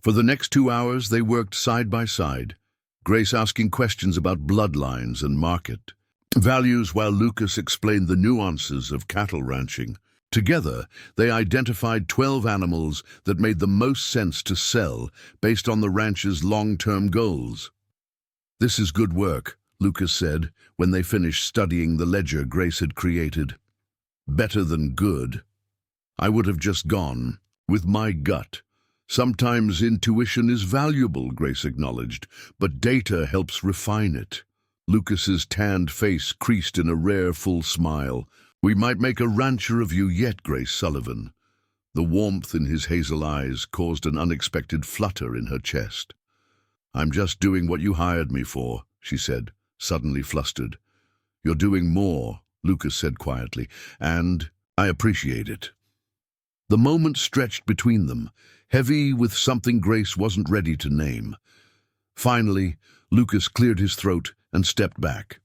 A: For the next 2 hours, they worked side by side, Grace asking questions about bloodlines and market values while Lucas explained the nuances of cattle ranching. Together, they identified 12 animals that made the most sense to sell based on the ranch's long-term goals. This is good work, Lucas said when they finished studying the ledger Grace had created. Better than good. I would have just gone With my gut. Sometimes intuition is valuable, Grace acknowledged, but data helps refine it. Lucas's tanned face creased in a rare full smile. We might make a rancher of you yet, Grace Sullivan. The warmth in his hazel eyes caused an unexpected flutter in her chest. I'm just doing what you hired me for, she said, suddenly flustered. You're doing more, Lucas said quietly, and I appreciate it. The moment stretched between them, heavy with something Grace wasn't ready to name. Finally, Lucas cleared his throat and stepped back.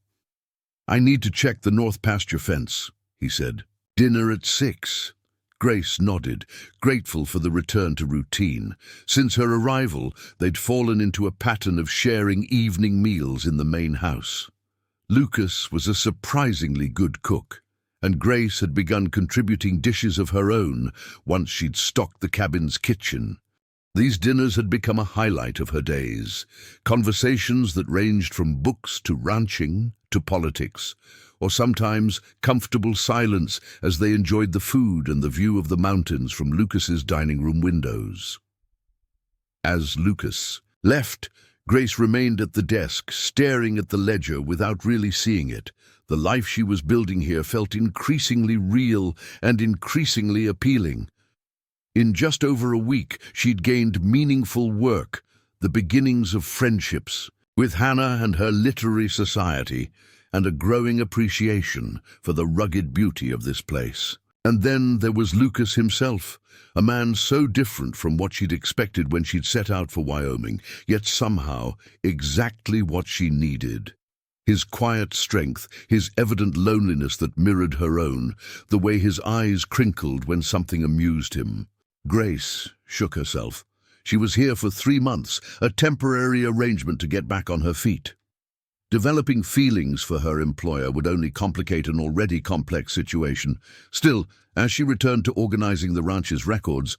A: I need to check the north pasture fence, he said. Dinner at 6. Grace nodded, grateful for the return to routine. Since her arrival, they'd fallen into a pattern of sharing evening meals in the main house. Lucas was a surprisingly good cook, and Grace had begun contributing dishes of her own once she'd stocked the cabin's kitchen. These dinners had become a highlight of her days, conversations that ranged from books to ranching to politics, or sometimes comfortable silence as they enjoyed the food and the view of the mountains from Lucas's dining room windows. As Lucas left, Grace remained at the desk, staring at the ledger without really seeing it. The life she was building here felt increasingly real and increasingly appealing. In just over a week, she'd gained meaningful work, the beginnings of friendships with Hannah and her literary society, and a growing appreciation for the rugged beauty of this place. And then there was Lucas himself, a man so different from what she'd expected when she'd set out for Wyoming, yet somehow exactly what she needed. His quiet strength, his evident loneliness that mirrored her own, the way his eyes crinkled when something amused him. Grace shook herself. She was here for 3 months, a temporary arrangement to get back on her feet. Developing feelings for her employer would only complicate an already complex situation. Still, as she returned to organizing the ranch's records,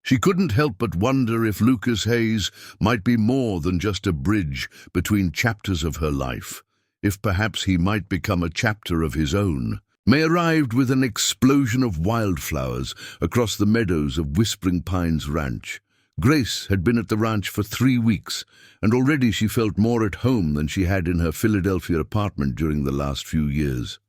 A: she couldn't help but wonder if Lucas Hayes might be more than just a bridge between chapters of her life, if perhaps he might become a chapter of his own. May arrived with an explosion of wildflowers across the meadows of Whispering Pines Ranch. Grace had been at the ranch for 3 weeks, and already she felt more at home than she had in her Philadelphia apartment during the last few years.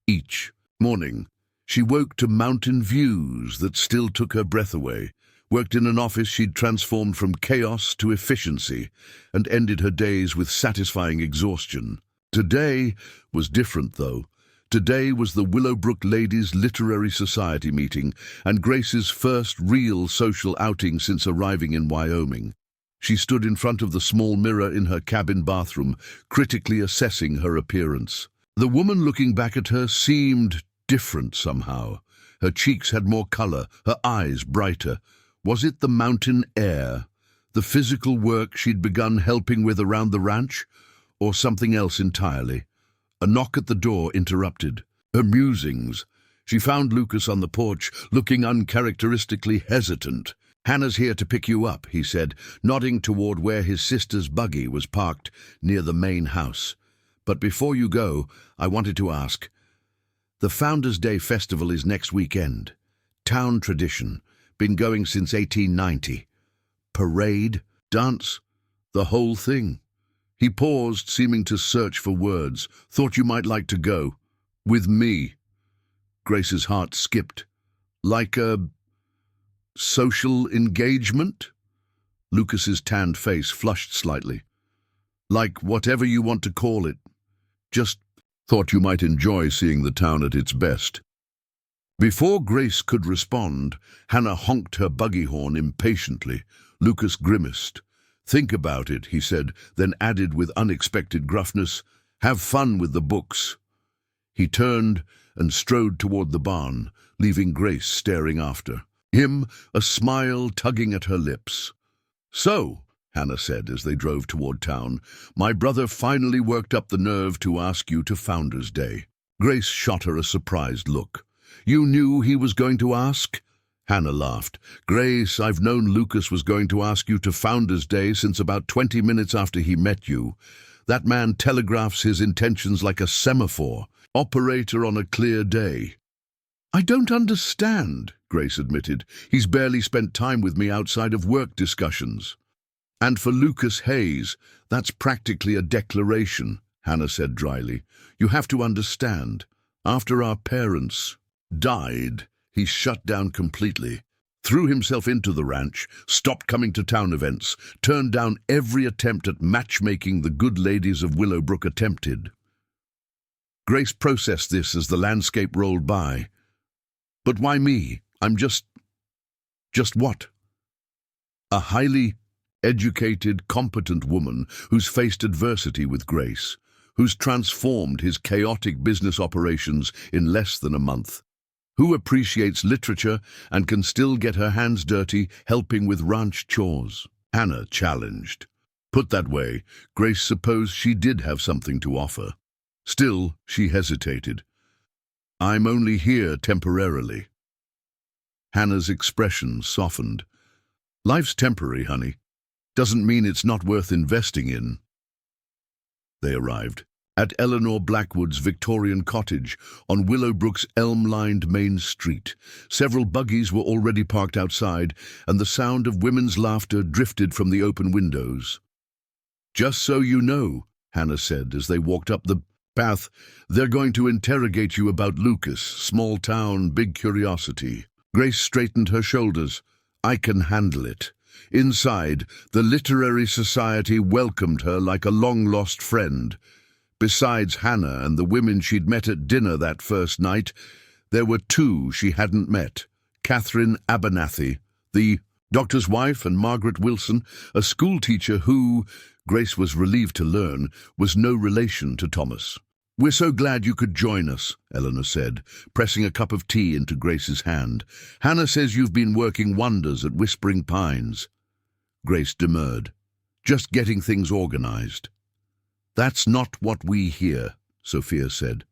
A: Each morning, she woke to mountain views that still took her breath away, worked in an office she'd transformed from chaos to efficiency, and ended her days with satisfying exhaustion. Today was different, though. Today was the Willowbrook Ladies' Literary Society meeting and Grace's first real social outing since arriving in Wyoming. She stood in front of the small mirror in her cabin bathroom, critically assessing her appearance. The woman looking back at her seemed different somehow. Her cheeks had more color, her eyes brighter. Was it the mountain air, the physical work she'd begun helping with around the ranch, or something else entirely? A knock at the door interrupted her musings. She found Lucas on the porch, looking uncharacteristically hesitant. "Hannah's here to pick you up," he said, nodding toward where his sister's buggy was parked near the main house. "But before you go, I wanted to ask. The Founders' Day festival is next weekend. Town tradition, been going since 1890. Parade, dance, the whole thing." He paused, seeming to search for words. "Thought you might like to go. With me." Grace's heart skipped. "Like a social engagement?" Lucas's tanned face flushed slightly. "Like whatever you want to call it. Just thought you might enjoy seeing the town at its best." Before Grace could respond, Hannah honked her buggy horn impatiently. Lucas grimaced. "Think about it," he said, then added with unexpected gruffness, "Have fun with the books." He turned and strode toward the barn, leaving Grace staring after him, a smile tugging at her lips. "So," Hannah said as they drove toward town, "my brother finally worked up the nerve to ask you to Founders' Day." Grace shot her a surprised look. "You knew he was going to ask?" Hannah laughed. "Grace, I've known Lucas was going to ask you to Founders' Day since about 20 minutes after he met you. That man telegraphs his intentions like a semaphore, operator on a clear day." "I don't understand," Grace admitted. He's barely spent time with me outside of work discussions. And for Lucas Hayes, that's practically a declaration, Hannah said dryly. You have to understand, after our parents died, he shut down completely. Threw himself into the ranch, stopped coming to town events, turned down every attempt at matchmaking the good ladies of Willowbrook attempted. Grace processed this as the landscape rolled by. But why me? I'm just what? A highly educated, competent woman who's faced adversity with grace, who's transformed his chaotic business operations in less than a month, who appreciates literature and can still get her hands dirty helping with ranch chores. Hannah challenged. Put that way, Grace supposed she did have something to offer. Still, she hesitated. I'm only here temporarily. Hannah's expression softened. Life's temporary, honey. Doesn't mean it's not worth investing in. They arrived at Eleanor Blackwood's Victorian cottage on Willowbrook's elm-lined main street. Several buggies were already parked outside, and the sound of women's laughter drifted from the open windows. Just so you know, Hannah said as they walked up the path, they're going to interrogate you about Lucas, small town, big curiosity. Grace straightened her shoulders. I can handle it. Inside, the literary society welcomed her like a long-lost friend. Besides Hannah and the women she'd met at dinner that first night, there were two she hadn't met. Catherine Abernathy, the doctor's wife, and Margaret Wilson, a schoolteacher who, Grace was relieved to learn, was no relation to Thomas. We're so glad you could join us, Eleanor said, pressing a cup of tea into Grace's hand. Hannah says you've been working wonders at Whispering Pines. Grace demurred. Just getting things organized. That's not what we hear, Sophia said,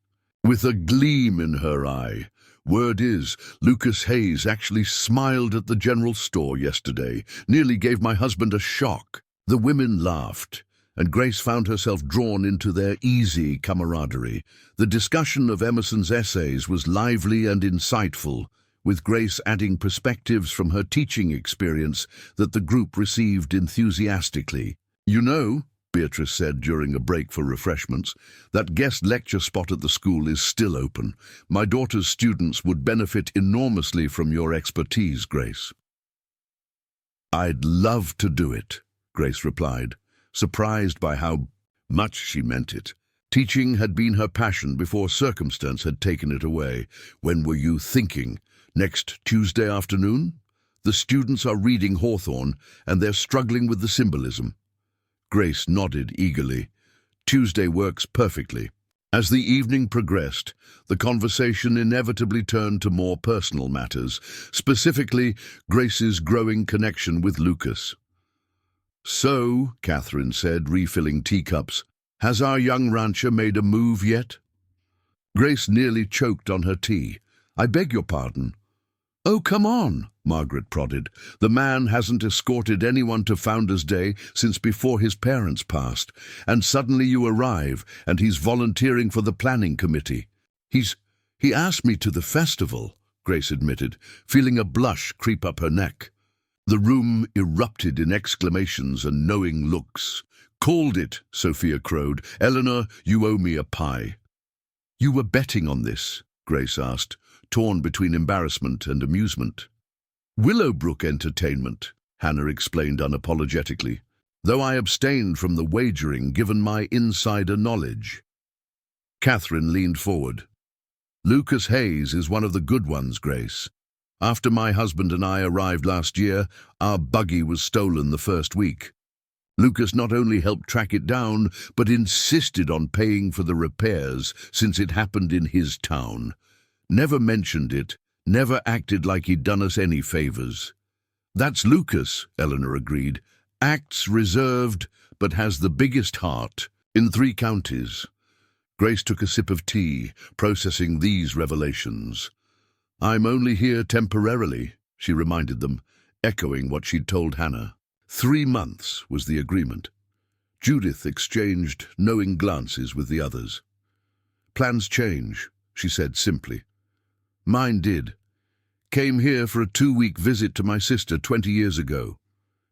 A: with a gleam in her eye. Word is, Lucas Hayes actually smiled at the general store yesterday, nearly gave my husband a shock. The women laughed, and Grace found herself drawn into their easy camaraderie. The discussion of Emerson's essays was lively and insightful, with Grace adding perspectives from her teaching experience that the group received enthusiastically. You know, Beatrice said during a break for refreshments, that guest lecture spot at the school is still open. My daughter's students would benefit enormously from your expertise, Grace. I'd love to do it, Grace replied, surprised by how much she meant it. Teaching had been her passion before circumstance had taken it away. When were you thinking? Next Tuesday afternoon? The students are reading Hawthorne, and they're struggling with the symbolism. Grace nodded eagerly. Tuesday works perfectly. As the evening progressed, the conversation inevitably turned to more personal matters, specifically Grace's growing connection with Lucas. So, Catherine said, refilling teacups, has our young rancher made a move yet? Grace nearly choked on her tea. I beg your pardon. Oh, come on, Margaret prodded. The man hasn't escorted anyone to Founder's Day since before his parents passed, and suddenly you arrive, and he's volunteering for the planning committee. He asked me to the festival, Grace admitted, feeling a blush creep up her neck. The room erupted in exclamations and knowing looks. Called it, Sophia crowed. Eleanor, you owe me a pie. You were betting on this, Grace asked, torn between embarrassment and amusement. Willowbrook Entertainment, Hannah explained unapologetically, though I abstained from the wagering given my insider knowledge. Catherine leaned forward. Lucas Hayes is one of the good ones, Grace. After my husband and I arrived last year, our buggy was stolen the first week. Lucas not only helped track it down, but insisted on paying for the repairs since it happened in his town. Never mentioned it, never acted like he'd done us any favors. That's Lucas, Eleanor agreed. Acts reserved, but has the biggest heart in 3 counties. Grace took a sip of tea, processing these revelations. I'm only here temporarily, she reminded them, echoing what she'd told Hannah. 3 months was the agreement. Judith exchanged knowing glances with the others. Plans change, she said simply. Mine did. Came here for a 2-week visit to my sister 20 years ago.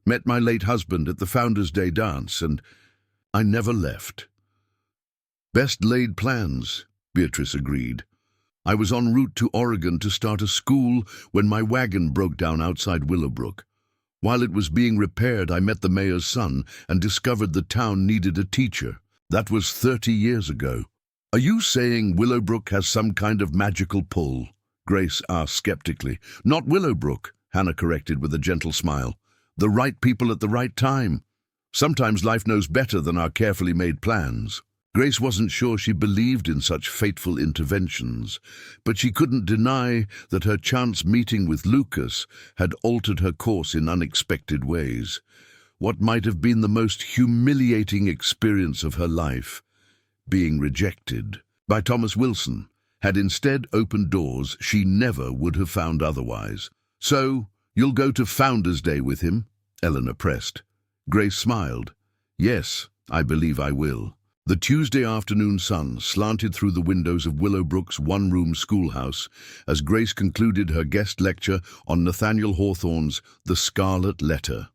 A: Met my late husband at the Founders' Day dance, and I never left. Best laid plans, Beatrice agreed. I was en route to Oregon to start a school when my wagon broke down outside Willowbrook. While it was being repaired, I met the mayor's son and discovered the town needed a teacher. That was 30 years ago. Are you saying Willowbrook has some kind of magical pull? Grace asked skeptically. Not Willowbrook, Hannah corrected with a gentle smile. The right people at the right time. Sometimes life knows better than our carefully made plans. Grace wasn't sure she believed in such fateful interventions, but she couldn't deny that her chance meeting with Lucas had altered her course in unexpected ways. What might have been the most humiliating experience of her life, being rejected by Thomas Wilson, had instead opened doors she never would have found otherwise. So, you'll go to Founders' Day with him? Eleanor pressed. Grace smiled. Yes, I believe I will. The Tuesday afternoon sun slanted through the windows of Willowbrook's one-room schoolhouse as Grace concluded her guest lecture on Nathaniel Hawthorne's The Scarlet Letter.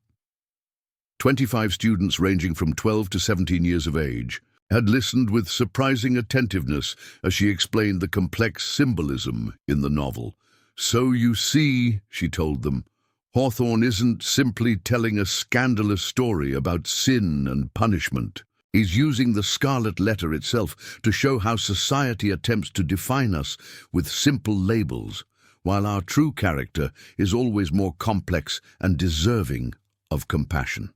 A: 25 students ranging from 12 to 17 years of age had listened with surprising attentiveness as she explained the complex symbolism in the novel. So you see, she told them, Hawthorne isn't simply telling a scandalous story about sin and punishment. He's using the Scarlet Letter itself to show how society attempts to define us with simple labels, while our true character is always more complex and deserving of compassion.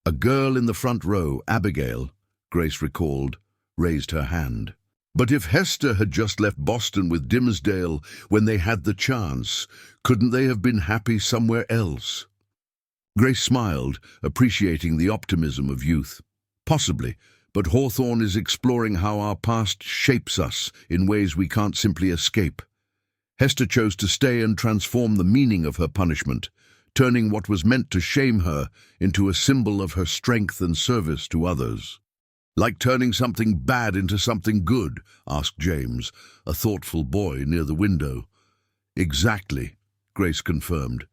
A: A girl in the front row, Abigail, Grace recalled, raised her hand. But if Hester had just left Boston with Dimsdale when they had the chance, couldn't they have been happy somewhere else? Grace smiled, appreciating the optimism of youth. Possibly, but Hawthorne is exploring how our past shapes us in ways we can't simply escape. Hester chose to stay and transform the meaning of her punishment, turning what was meant to shame her into a symbol of her strength and service to others. Like turning something bad into something good, asked James, a thoughtful boy near the window. Exactly, Grace confirmed.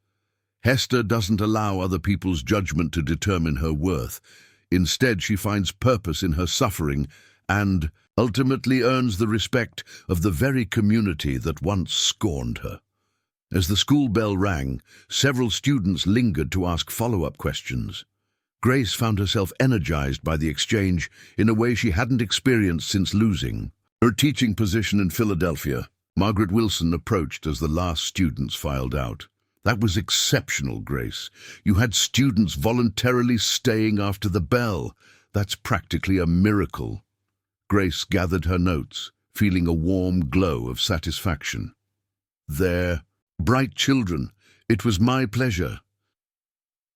A: Hester doesn't allow other people's judgment to determine her worth. Instead, she finds purpose in her suffering and ultimately earns the respect of the very community that once scorned her. As the school bell rang, several students lingered to ask follow-up questions. Grace found herself energized by the exchange in a way she hadn't experienced since losing her teaching position in Philadelphia. Margaret Wilson approached as the last students filed out. That was exceptional, Grace. You had students voluntarily staying after the bell. That's practically a miracle. Grace gathered her notes, feeling a warm glow of satisfaction. They're bright children. It was my pleasure.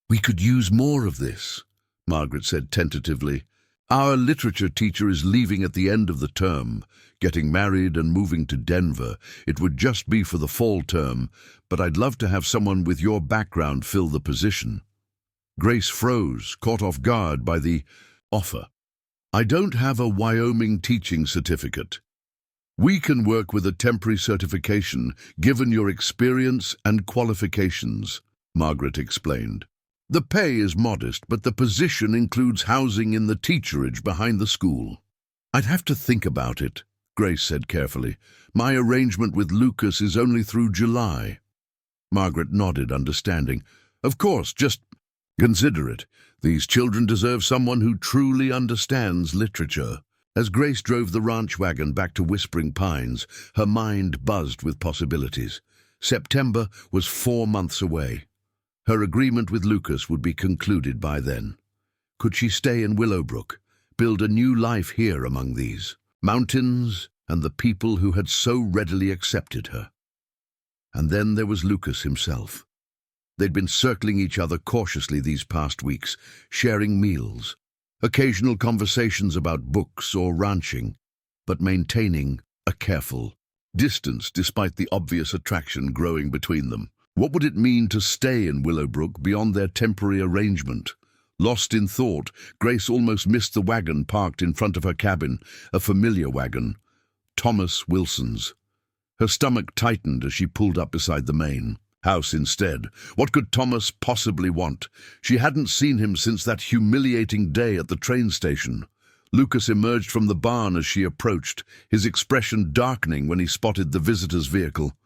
A: We could use more of this, Margaret said tentatively. Our literature teacher is leaving at the end of the term, getting married and moving to Denver. It would just be for the fall term, but I'd love to have someone with your background fill the position. Grace froze, caught off guard by the offer. I don't have a Wyoming teaching certificate. We can work with a temporary certification, given your experience and qualifications, Margaret explained. The pay is modest, but the position includes housing in the teacherage behind the school. I'd have to think about it, Grace said carefully. My arrangement with Lucas is only through July. Margaret nodded, understanding. Of course, just consider it. These children deserve someone who truly understands literature. As Grace drove the ranch wagon back to Whispering Pines, her mind buzzed with possibilities. September was 4 months away. Her agreement with Lucas would be concluded by then. Could she stay in Willowbrook, build a new life here among these mountains and the people who had so readily accepted her? And then there was Lucas himself. They'd been circling each other cautiously these past weeks, sharing meals, occasional conversations about books or ranching, but maintaining a careful distance despite the obvious attraction growing between them. What would it mean to stay in Willowbrook beyond their temporary arrangement? Lost in thought, Grace almost missed the wagon parked in front of her cabin, a familiar wagon, Thomas Wilson's. Her stomach tightened as she pulled up beside the main house instead. What could Thomas possibly want? She hadn't seen him since that humiliating day at the train station. Lucas emerged from the barn as she approached, his expression darkening when he spotted the visitor's vehicle.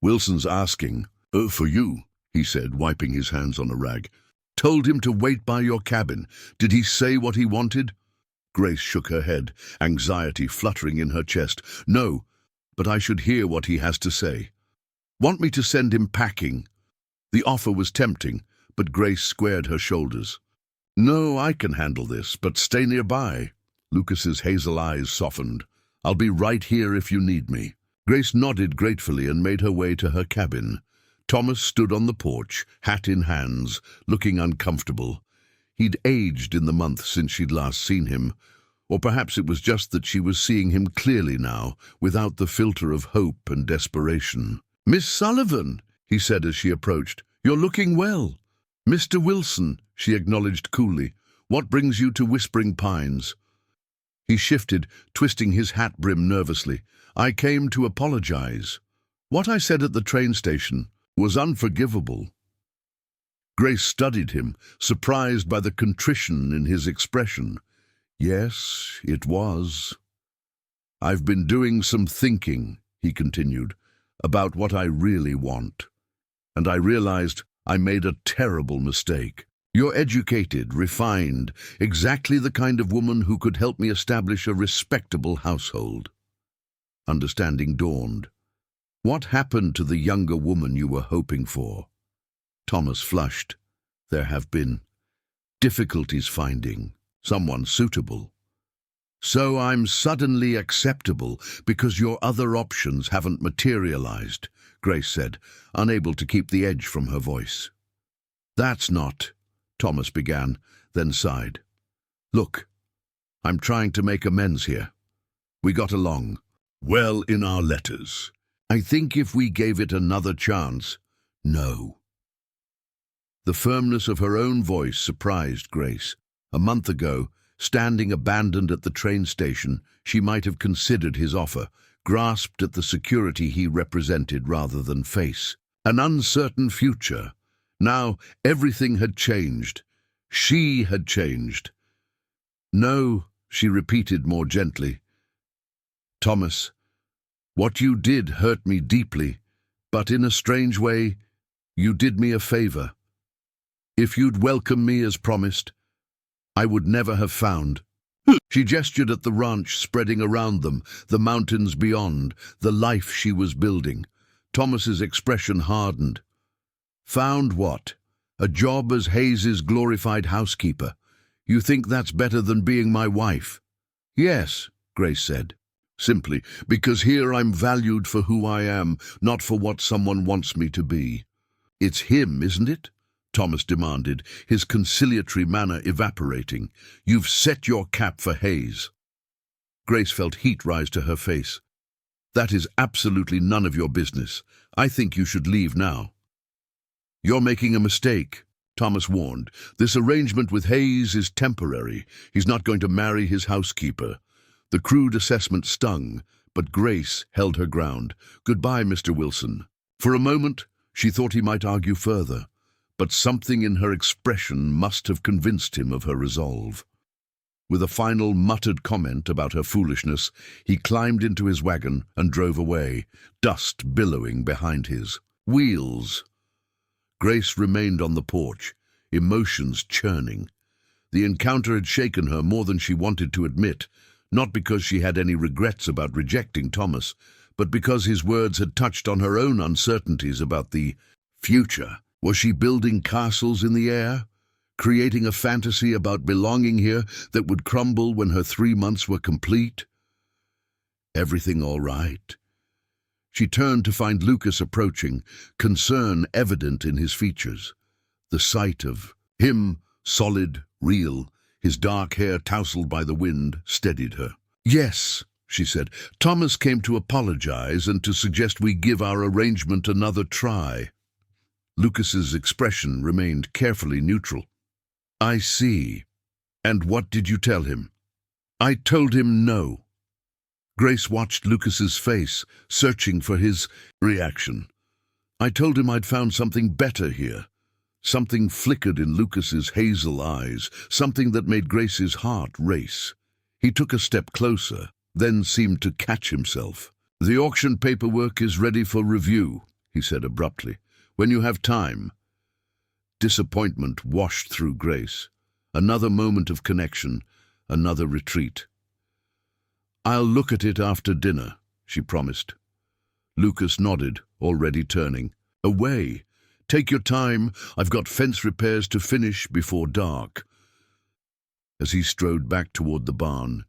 A: "Wilson's asking." For you," he said, wiping his hands on a rag. "Told him to wait by your cabin. Did he say what he wanted?" Grace shook her head, anxiety fluttering in her chest. "No, but I should hear what he has to say." "Want me to send him packing?" The offer was tempting, but Grace squared her shoulders. "No, I can handle this, but stay nearby." Lucas's hazel eyes softened. "I'll be right here if you need me." Grace nodded gratefully and made her way to her cabin. Thomas stood on the porch, hat in hands, looking uncomfortable. He'd aged in the month since she'd last seen him, or perhaps it was just that she was seeing him clearly now, without the filter of hope and desperation. "Miss Sullivan," he said as she approached, "you're looking well." "Mr. Wilson," she acknowledged coolly, "what brings you to Whispering Pines?" He shifted, twisting his hat brim nervously. "I came to apologize. What I said at the train station was unforgivable." Grace studied him, surprised by the contrition in his expression. "Yes, it was. I've been doing some thinking," he continued, "about what I really want. And I realized I made a terrible mistake. You're educated, refined, exactly the kind of woman who could help me establish a respectable household." Understanding dawned. "What happened to the younger woman you were hoping for?" Thomas flushed. "There have been difficulties finding someone suitable." "So I'm suddenly acceptable because your other options haven't materialized," Grace said, unable to keep the edge from her voice. "That's not," Thomas began, then sighed. "Look, I'm trying to make amends here. We got along well in our letters. I think if we gave it another chance—" "No." The firmness of her own voice surprised Grace. A month ago, standing abandoned at the train station, she might have considered his offer, grasped at the security he represented rather than face. An uncertain future. Now everything had changed. She had changed. "No," she repeated more gently. "Thomas, what you did hurt me deeply, but in a strange way, you did me a favor. If you'd welcome me as promised, I would never have found." She gestured at the ranch spreading around them, the mountains beyond, the life she was building. Thomas's expression hardened. "Found what? A job as Hayes's glorified housekeeper. You think that's better than being my wife?" "Yes," Grace said. "Simply because here I'm valued for who I am, not for what someone wants me to be." "It's him, isn't it?" Thomas demanded, his conciliatory manner evaporating. "You've set your cap for Hayes." Grace felt heat rise to her face. "That is absolutely none of your business. I think you should leave now." "You're making a mistake," Thomas warned. "This arrangement with Hayes is temporary. He's not going to marry his housekeeper." The crude assessment stung, but Grace held her ground. "Goodbye, Mr. Wilson." For a moment, she thought he might argue further, but something in her expression must have convinced him of her resolve. With a final muttered comment about her foolishness, he climbed into his wagon and drove away, dust billowing behind his wheels. Grace remained on the porch, emotions churning. The encounter had shaken her more than she wanted to admit, not because she had any regrets about rejecting Thomas, but because his words had touched on her own uncertainties about the future. Was she building castles in the air, creating a fantasy about belonging here that would crumble when her 3 months were complete? Everything all right? She turned to find Lucas approaching, concern evident in his features. The sight of him, solid, real, his dark hair tousled by the wind, steadied her. "Yes," she said, "Thomas came to apologize and to suggest we give our arrangement another try." Lucas's expression remained carefully neutral. "I see. And what did you tell him?" "I told him no." Grace watched Lucas's face, searching for his reaction. I told him I'd found something better here. Something flickered in Lucas's hazel eyes, something that made Grace's heart race. He took a step closer, then seemed to catch himself. The auction paperwork is ready for review, he said abruptly. When you have time. Disappointment washed through Grace. Another moment of connection, another retreat. I'll look at it after dinner, she promised. Lucas nodded, already turning. Away. Take your time. I've got fence repairs to finish before dark. As he strode back toward the barn,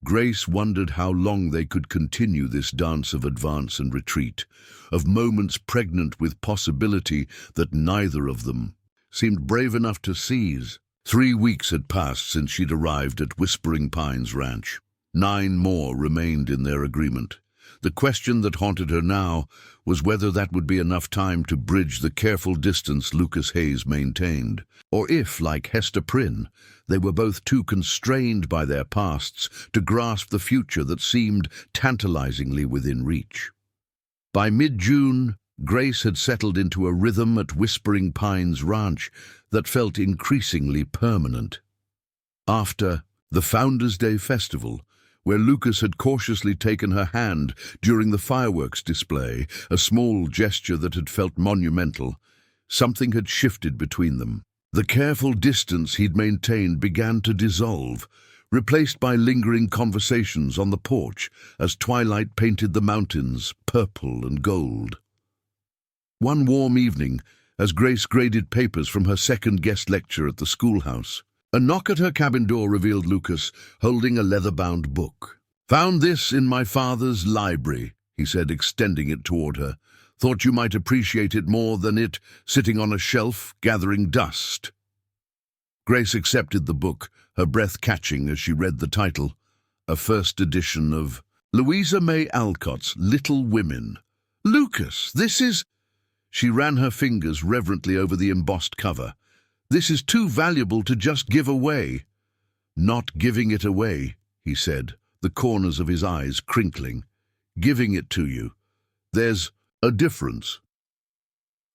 A: Grace wondered how long they could continue this dance of advance and retreat, of moments pregnant with possibility that neither of them seemed brave enough to seize. 3 weeks had passed since she'd arrived at Whispering Pines Ranch. 9 more remained in their agreement. The question that haunted her now was whether that would be enough time to bridge the careful distance Lucas Hayes maintained, or if, like Hester Prynne, they were both too constrained by their pasts to grasp the future that seemed tantalizingly within reach. By mid-June, Grace had settled into a rhythm at Whispering Pines Ranch that felt increasingly permanent. After the Founders' Day festival, where Lucas had cautiously taken her hand during the fireworks display, a small gesture that had felt monumental, something had shifted between them. The careful distance he'd maintained began to dissolve, replaced by lingering conversations on the porch as twilight painted the mountains purple and gold. One warm evening, as Grace graded papers from her second guest lecture at the schoolhouse, a knock at her cabin door revealed Lucas holding a leather-bound book. "Found this in my father's library," he said, extending it toward her. "Thought you might appreciate it more than it sitting on a shelf, gathering dust." Grace accepted the book, her breath catching as she read the title, a first edition of Louisa May Alcott's Little Women. "Lucas, this is—" She ran her fingers reverently over the embossed cover. "This is too valuable to just give away." "Not giving it away," he said, the corners of his eyes crinkling. "Giving it to you. There's a difference."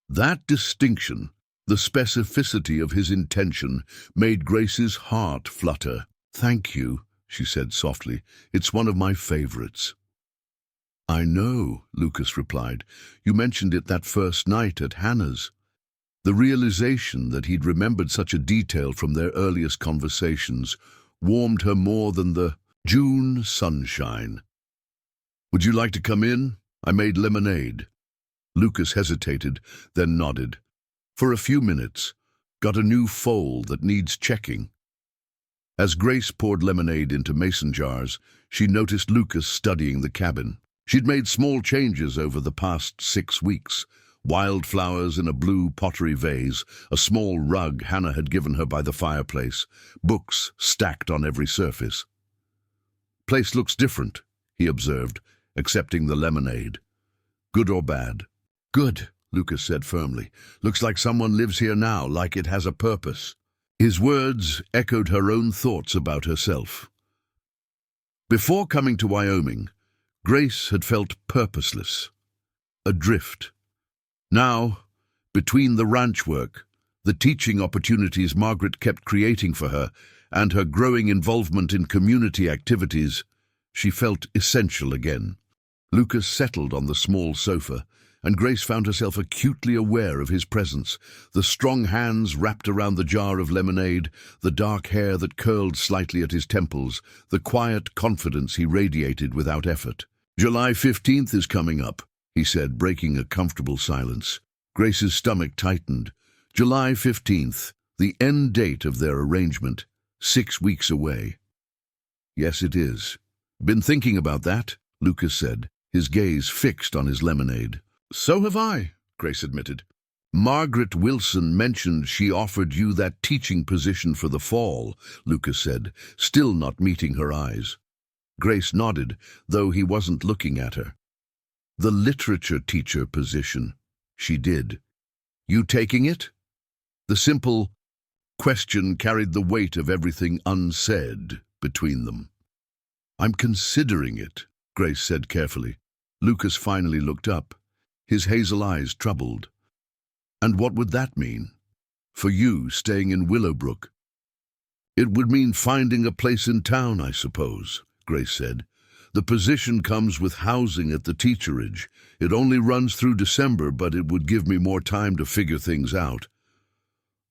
A: That distinction, the specificity of his intention, made Grace's heart flutter. "Thank you," she said softly. "It's one of my favorites." "I know," Lucas replied. "You mentioned it that first night at Hannah's." The realization that he'd remembered such a detail from their earliest conversations warmed her more than the June sunshine. "Would you like to come in? I made lemonade." Lucas hesitated, then nodded. "For a few minutes. Got a new foal that needs checking." As Grace poured lemonade into mason jars, she noticed Lucas studying the cabin. She'd made small changes over the past 6 weeks. Wildflowers in a blue pottery vase, a small rug Hannah had given her by the fireplace, books stacked on every surface. "Place looks different," he observed, accepting the lemonade. "Good or bad?" "Good," Lucas said firmly. "Looks like someone lives here now, like it has a purpose." His words echoed her own thoughts about herself. Before coming to Wyoming, Grace had felt purposeless, adrift. Now, between the ranch work, the teaching opportunities Margaret kept creating for her, and her growing involvement in community activities, she felt essential again. Lucas settled on the small sofa, and Grace found herself acutely aware of his presence, the strong hands wrapped around the jar of lemonade, the dark hair that curled slightly at his temples, the quiet confidence he radiated without effort. "July 15th is coming up," he said, breaking a comfortable silence. Grace's stomach tightened. July 15th, the end date of their arrangement, 6 weeks away. "Yes, it is." "Been thinking about that," Lucas said, his gaze fixed on his lemonade. "So have I," Grace admitted. "Margaret Wilson mentioned she offered you that teaching position for the fall," Lucas said, still not meeting her eyes. Grace nodded, though he wasn't looking at her. "The literature teacher position." She did. "You taking it?" The simple question carried the weight of everything unsaid between them. "I'm considering it," Grace said carefully. Lucas finally looked up, his hazel eyes troubled. And what would that mean? For you, staying in Willowbrook? It would mean finding a place in town, I suppose, Grace said. The position comes with housing at the teacherage. It only runs through December, but it would give me more time to figure things out.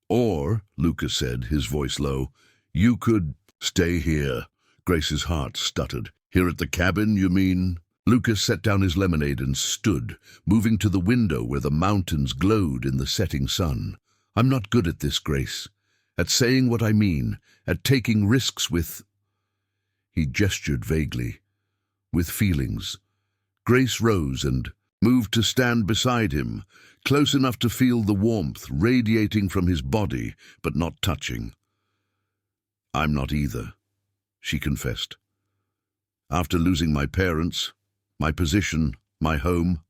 A: Or, Lucas said, his voice low, you could stay here. Grace's heart stuttered. Here at the cabin, you mean? Lucas set down his lemonade and stood, moving to the window where the mountains glowed in the setting sun. I'm not good at this, Grace. At saying what I mean, at taking risks with... He gestured vaguely. With feelings. Grace rose and moved to stand beside him, close enough to feel the warmth radiating from his body, but not touching. I'm not either, she confessed. After losing my parents, my position, my home,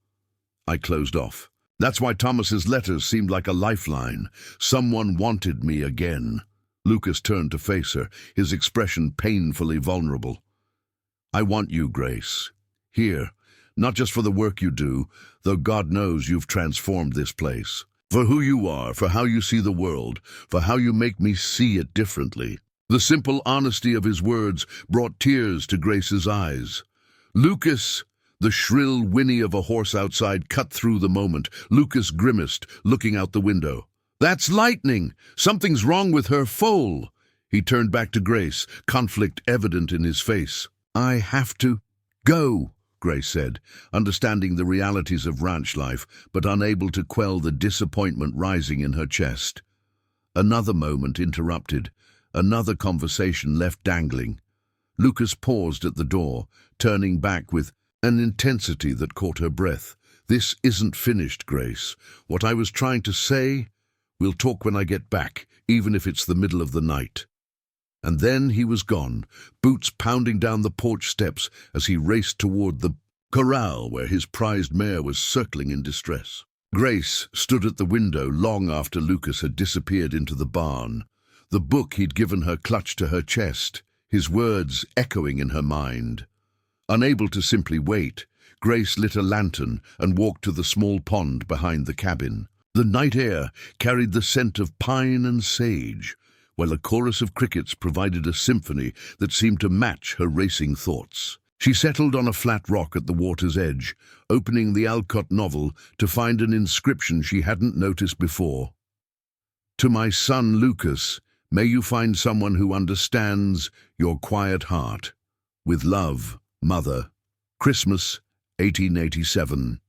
A: I closed off. That's why Thomas's letters seemed like a lifeline. Someone wanted me again. Lucas turned to face her, his expression painfully vulnerable. I want you, Grace. Here, not just for the work you do, though God knows you've transformed this place. For who you are, for how you see the world, for how you make me see it differently. The simple honesty of his words brought tears to Grace's eyes. Lucas, the shrill whinny of a horse outside cut through the moment. Lucas grimaced, looking out the window. That's lightning! Something's wrong with her foal! He turned back to Grace, conflict evident in his face. I have to go, Grace said, understanding the realities of ranch life, but unable to quell the disappointment rising in her chest. Another moment interrupted, another conversation left dangling. Lucas paused at the door, turning back with an intensity that caught her breath. This isn't finished, Grace. What I was trying to say, we'll talk when I get back, even if it's the middle of the night. And then he was gone, boots pounding down the porch steps as he raced toward the corral where his prized mare was circling in distress. Grace stood at the window long after Lucas had disappeared into the barn. The book he'd given her clutched to her chest, his words echoing in her mind. Unable to simply wait, Grace lit a lantern and walked to the small pond behind the cabin. The night air carried the scent of pine and sage, while a chorus of crickets provided a symphony that seemed to match her racing thoughts. She settled on a flat rock at the water's edge, opening the Alcott novel to find an inscription she hadn't noticed before. To my son Lucas, may you find someone who understands your quiet heart. With love, Mother. Christmas, 1887.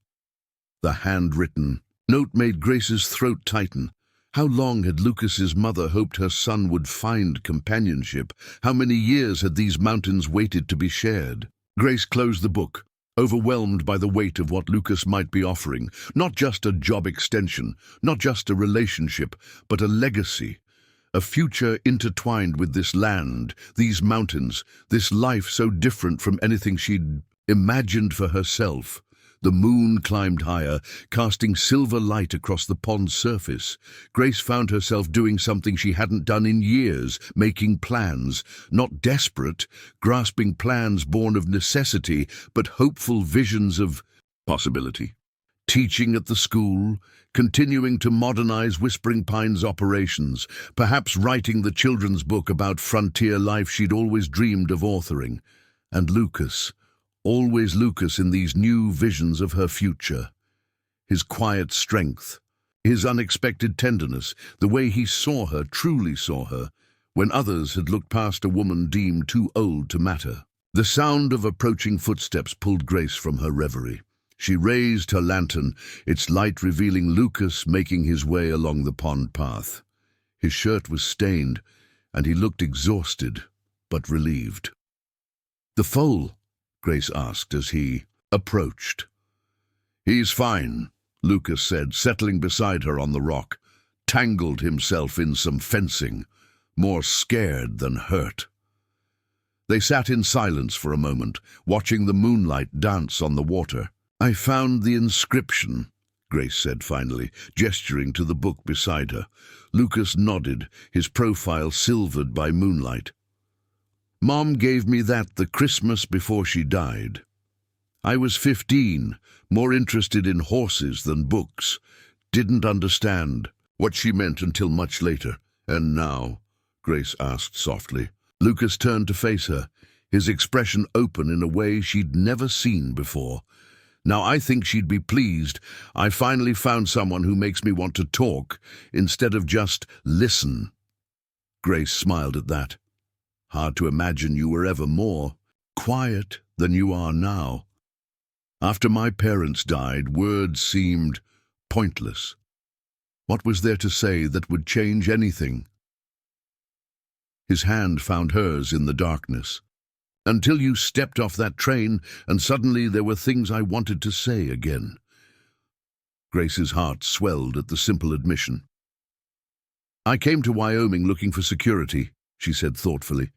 A: The handwritten note made Grace's throat tighten. How long had Lucas's mother hoped her son would find companionship? How many years had these mountains waited to be shared? Grace closed the book, overwhelmed by the weight of what Lucas might be offering. Not just a job extension, not just a relationship, but a legacy. A future intertwined with this land, these mountains, this life so different from anything she'd imagined for herself. The moon climbed higher, casting silver light across the pond's surface. Grace found herself doing something she hadn't done in years, making plans, not desperate, grasping plans born of necessity, but hopeful visions of possibility. Teaching at the school, continuing to modernize Whispering Pines operations, perhaps writing the children's book about frontier life she'd always dreamed of authoring. And Lucas, always Lucas in these new visions of her future. His quiet strength, his unexpected tenderness, the way he saw her, truly saw her, when others had looked past a woman deemed too old to matter. The sound of approaching footsteps pulled Grace from her reverie. She raised her lantern, its light revealing Lucas making his way along the pond path. His shirt was stained, and he looked exhausted, but relieved. "The foal?" Grace asked as he approached. "He's fine," Lucas said, settling beside her on the rock. Tangled himself in some fencing, more scared than hurt. They sat in silence for a moment, watching the moonlight dance on the water. "I found the inscription," Grace said finally, gesturing to the book beside her. Lucas nodded, his profile silvered by moonlight. "Mom gave me that the Christmas before she died." I was 15, more interested in horses than books. Didn't understand what she meant until much later. And now? Grace asked softly. Lucas turned to face her, his expression open in a way she'd never seen before. Now I think she'd be pleased. I finally found someone who makes me want to talk, instead of just listen. Grace smiled at that. Hard to imagine you were ever more quiet than you are now. After my parents died, words seemed pointless. What was there to say that would change anything? His hand found hers in the darkness. Until you stepped off that train, and suddenly there were things I wanted to say again. Grace's heart swelled at the simple admission. I came to Wyoming looking for security, she said thoughtfully.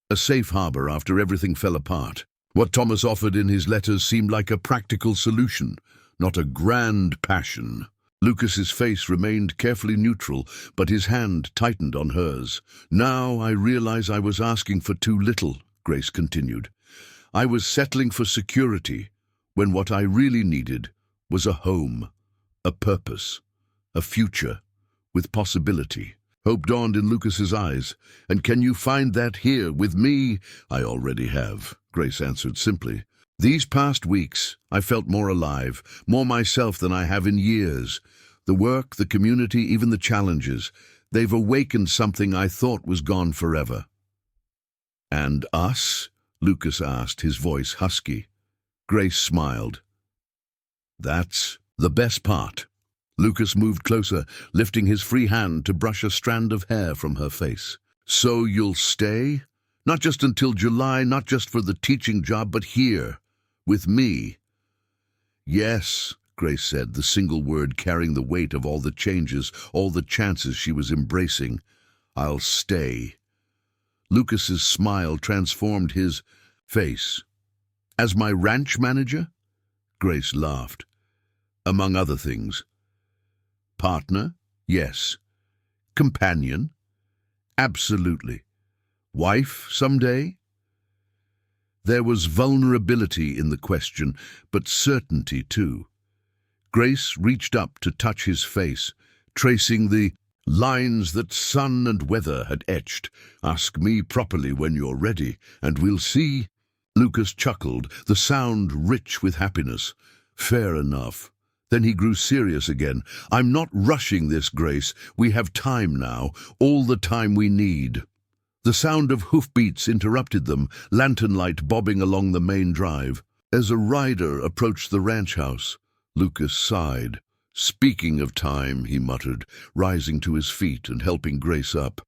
A: A safe harbor after everything fell apart. What Thomas offered in his letters seemed like a practical solution, not a grand passion. Lucas's face remained carefully neutral, but his hand tightened on hers. Now I realize I was asking for too little, Grace continued. I was settling for security, when what I really needed was a home, a purpose, a future, with possibility. Hope dawned in Lucas's eyes. And can you find that here with me? I already have, Grace answered simply. These past weeks, I felt more alive, more myself than I have in years. The work, the community, even the challenges, they've awakened something I thought was gone forever. And us? Lucas asked, his voice husky. Grace smiled. That's the best part. Lucas moved closer, lifting his free hand to brush a strand of hair from her face. So you'll stay? Not just until July, not just for the teaching job, but here, with me. Yes, Grace said, the single word carrying the weight of all the changes, all the chances she was embracing. I'll stay. Lucas's smile transformed his face. As my ranch manager? Grace laughed. Among other things. Partner? Yes. Companion? Absolutely. Wife someday? There was vulnerability in the question, but certainty too. Grace reached up to touch his face, tracing the lines that sun and weather had etched. Ask me properly when you're ready, and we'll see. Lucas chuckled, the sound rich with happiness. Fair enough. Then he grew serious again. I'm not rushing this, Grace. We have time now, all the time we need. The sound of hoofbeats interrupted them, lantern light bobbing along the main drive. As a rider approached the ranch house, Lucas sighed. Speaking of time, he muttered, rising to his feet and helping Grace up.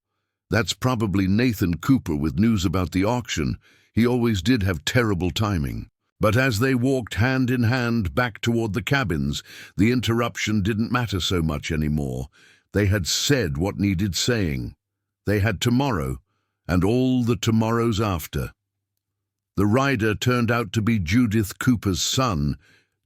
A: That's probably Nathan Cooper with news about the auction. He always did have terrible timing. But as they walked hand in hand back toward the cabins, the interruption didn't matter so much anymore. They had said what needed saying. They had tomorrow, and all the tomorrows after. The rider turned out to be Judith Cooper's son,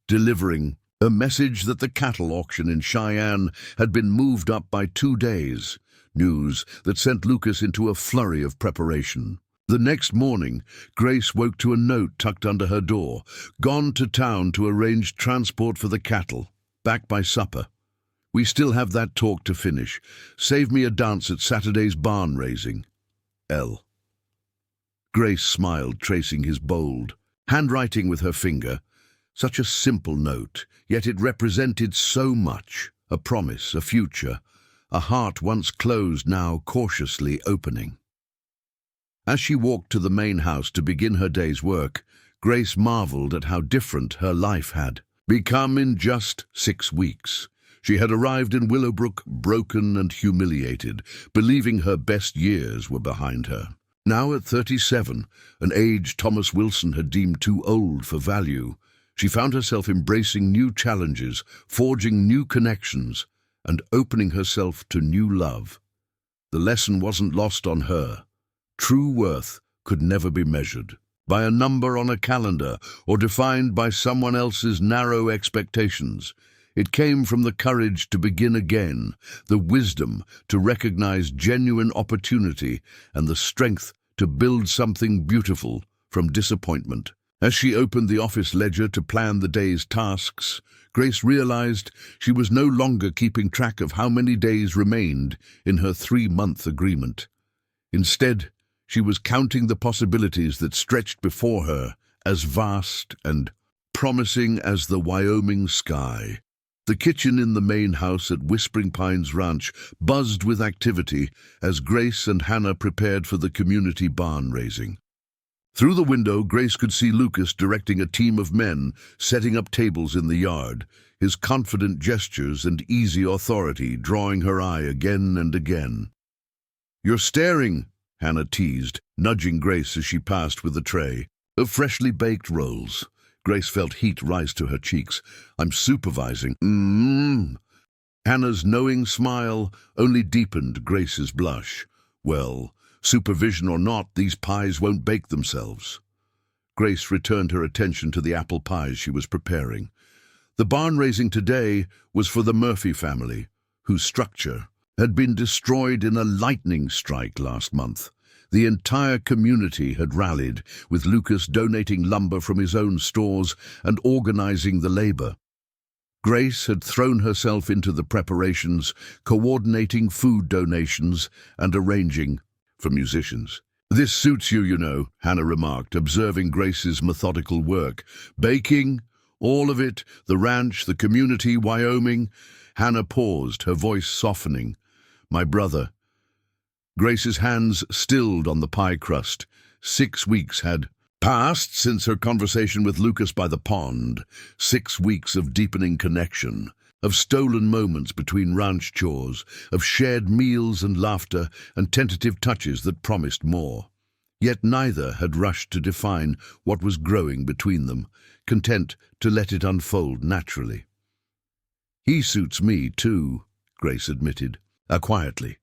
A: delivering a message that the cattle auction in Cheyenne had been moved up by 2 days, news that sent Lucas into a flurry of preparation. The next morning, Grace woke to a note tucked under her door. Gone to town to arrange transport for the cattle. Back by supper. We still have that talk to finish. Save me a dance at Saturday's barn raising. L. Grace smiled, tracing his bold handwriting with her finger. Such a simple note, yet it represented so much. A promise, a future, a heart once closed now cautiously opening. As she walked to the main house to begin her day's work, Grace marveled at how different her life had become in just 6 weeks. She had arrived in Willowbrook broken and humiliated, believing her best years were behind her. Now at 37, an age Thomas Wilson had deemed too old for value, she found herself embracing new challenges, forging new connections, and opening herself to new love. The lesson wasn't lost on her. True worth could never be measured by a number on a calendar or defined by someone else's narrow expectations. It came from the courage to begin again, the wisdom to recognize genuine opportunity, and the strength to build something beautiful from disappointment. As she opened the office ledger to plan the day's tasks, Grace realized she was no longer keeping track of how many days remained in her 3-month agreement. Instead, she was counting the possibilities that stretched before her, as vast and promising as the Wyoming sky. The kitchen in the main house at Whispering Pines Ranch buzzed with activity as Grace and Hannah prepared for the community barn raising. Through the window, Grace could see Lucas directing a team of men setting up tables in the yard, his confident gestures and easy authority drawing her eye again and again. "You're staring," Hannah teased, nudging Grace as she passed with a tray of freshly baked rolls. Grace felt heat rise to her cheeks. "I'm supervising." Hannah's knowing smile only deepened Grace's blush. Well, supervision or not, these pies won't bake themselves. Grace returned her attention to the apple pies she was preparing. The barn raising today was for the Murphy family, whose structure had been destroyed in a lightning strike last month. The entire community had rallied, with Lucas donating lumber from his own stores and organizing the labor. Grace had thrown herself into the preparations, coordinating food donations and arranging for musicians. "This suits you, you know," Hannah remarked, observing Grace's methodical work. "Baking, all of it, the ranch, the community, Wyoming." Hannah paused, her voice softening. "My brother." Grace's hands stilled on the pie crust. 6 weeks had passed since her conversation with Lucas by the pond. 6 weeks of deepening connection, of stolen moments between ranch chores, of shared meals and laughter and tentative touches that promised more. Yet neither had rushed to define what was growing between them, content to let it unfold naturally. "He suits me, too," Grace admitted, quietly.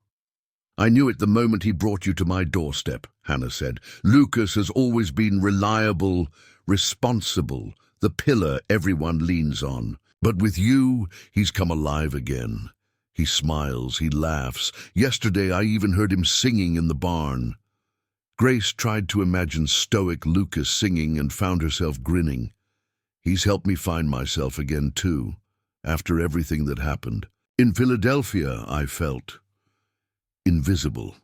A: "I knew it the moment he brought you to my doorstep," Hannah said. "Lucas has always been reliable, responsible, the pillar everyone leans on. But with you, he's come alive again. He smiles, he laughs. Yesterday I even heard him singing in the barn." Grace tried to imagine stoic Lucas singing and found herself grinning. "He's helped me find myself again, too, after everything that happened. In Philadelphia, I felt invisible,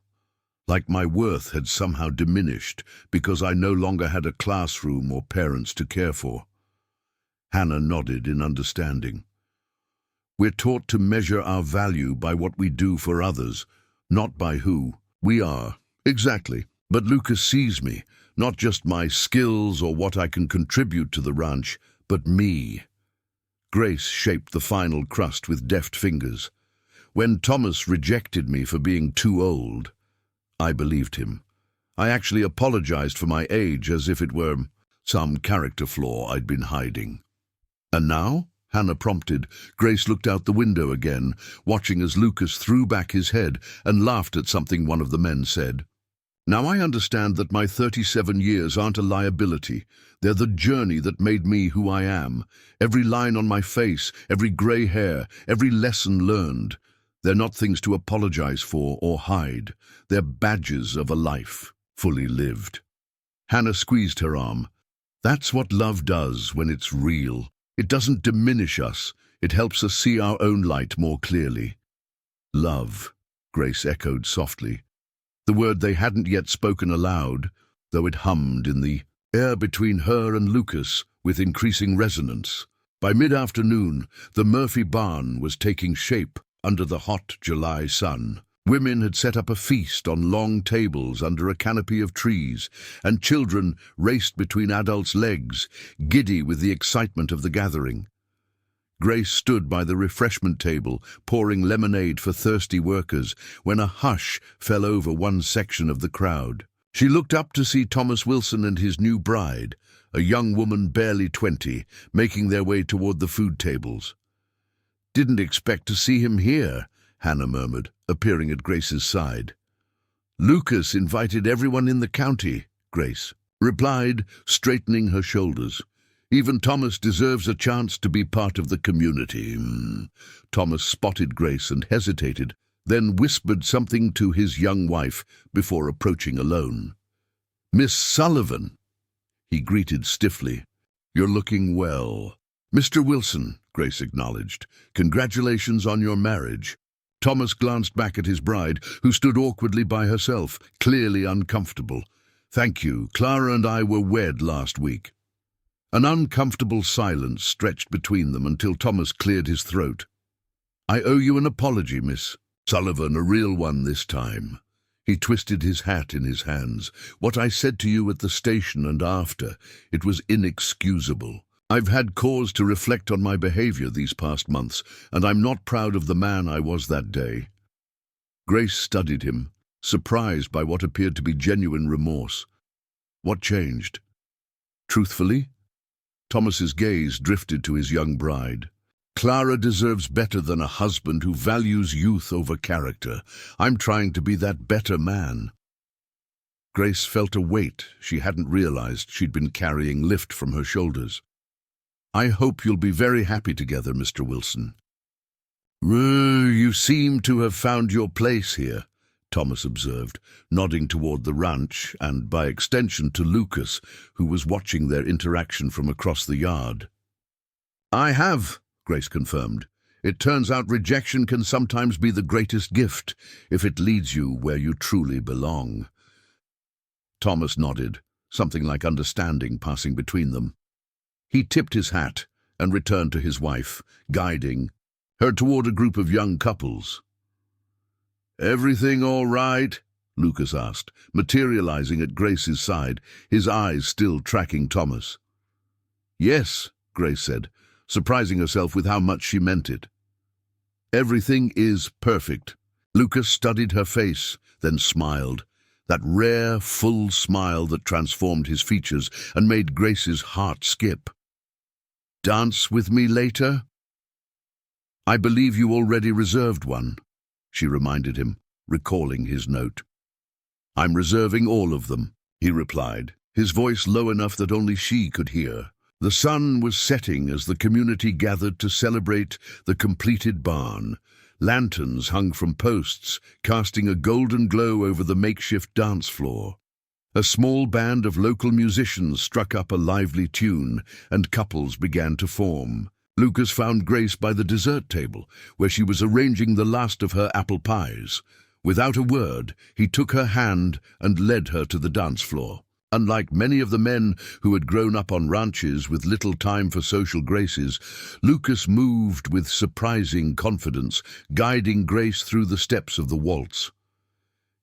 A: like my worth had somehow diminished because I no longer had a classroom or parents to care for." Hannah nodded in understanding. "We're taught to measure our value by what we do for others, not by who we are." "Exactly. But Lucas sees me, not just my skills or what I can contribute to the ranch, but me." Grace shaped the final crust with deft fingers. "When Thomas rejected me for being too old, I believed him. I actually apologized for my age as if it were some character flaw I'd been hiding." "And now?" Hannah prompted. Grace looked out the window again, watching as Lucas threw back his head and laughed at something one of the men said. "Now I understand that my 37 years aren't a liability. They're the journey that made me who I am. Every line on my face, every gray hair, every lesson learned. They're not things to apologize for or hide. They're badges of a life fully lived." Hannah squeezed her arm. "That's what love does when it's real. It doesn't diminish us. It helps us see our own light more clearly." "Love," Grace echoed softly. The word they hadn't yet spoken aloud, though it hummed in the air between her and Lucas with increasing resonance. By mid-afternoon, the Murphy barn was taking shape under the hot July sun. Women had set up a feast on long tables under a canopy of trees, and children raced between adults' legs, giddy with the excitement of the gathering. Grace stood by the refreshment table, pouring lemonade for thirsty workers, when a hush fell over one section of the crowd. She looked up to see Thomas Wilson and his new bride, a young woman barely 20, making their way toward the food tables. "Didn't expect to see him here," Hannah murmured, appearing at Grace's side. "Lucas invited everyone in the county," Grace replied, straightening her shoulders. "Even Thomas deserves a chance to be part of the community." Thomas spotted Grace and hesitated, then whispered something to his young wife before approaching alone. "Miss Sullivan." he greeted stiffly. "You're looking well." "Mr. Wilson," Grace acknowledged. "Congratulations on your marriage." Thomas glanced back at his bride, who stood awkwardly by herself, clearly uncomfortable. "Thank you. Clara and I were wed last week." An uncomfortable silence stretched between them until Thomas cleared his throat. "I owe you an apology, Miss Sullivan, a real one this time." He twisted his hat in his hands. "What I said to you at the station and after, it was inexcusable. I've had cause to reflect on my behavior these past months, and I'm not proud of the man I was that day." Grace studied him, surprised by what appeared to be genuine remorse. "What changed?" "Truthfully?" Thomas's gaze drifted to his young bride. "Clara deserves better than a husband who values youth over character. I'm trying to be that better man." Grace felt a weight she hadn't realized she'd been carrying lift from her shoulders. "I hope you'll be very happy together, Mr. Wilson." "You seem to have found your place here," Thomas observed, nodding toward the ranch and, by extension, to Lucas, who was watching their interaction from across the yard. "I have," Grace confirmed. "It turns out rejection can sometimes be the greatest gift, if it leads you where you truly belong." Thomas nodded, something like understanding passing between them. He tipped his hat and returned to his wife, guiding her toward a group of young couples. "Everything all right?" Lucas asked, materializing at Grace's side, his eyes still tracking Thomas. "Yes," Grace said, surprising herself with how much she meant it. "Everything is perfect." Lucas studied her face, then smiled, that rare, full smile that transformed his features and made Grace's heart skip. "Dance with me later?" "I believe you already reserved one," she reminded him, recalling his note. "I'm reserving all of them," he replied, his voice low enough that only she could hear. The sun was setting as the community gathered to celebrate the completed barn. Lanterns hung from posts, casting a golden glow over the makeshift dance floor. A small band of local musicians struck up a lively tune, and couples began to form. Lucas found Grace by the dessert table, where she was arranging the last of her apple pies. Without a word, he took her hand and led her to the dance floor. Unlike many of the men who had grown up on ranches with little time for social graces, Lucas moved with surprising confidence, guiding Grace through the steps of the waltz.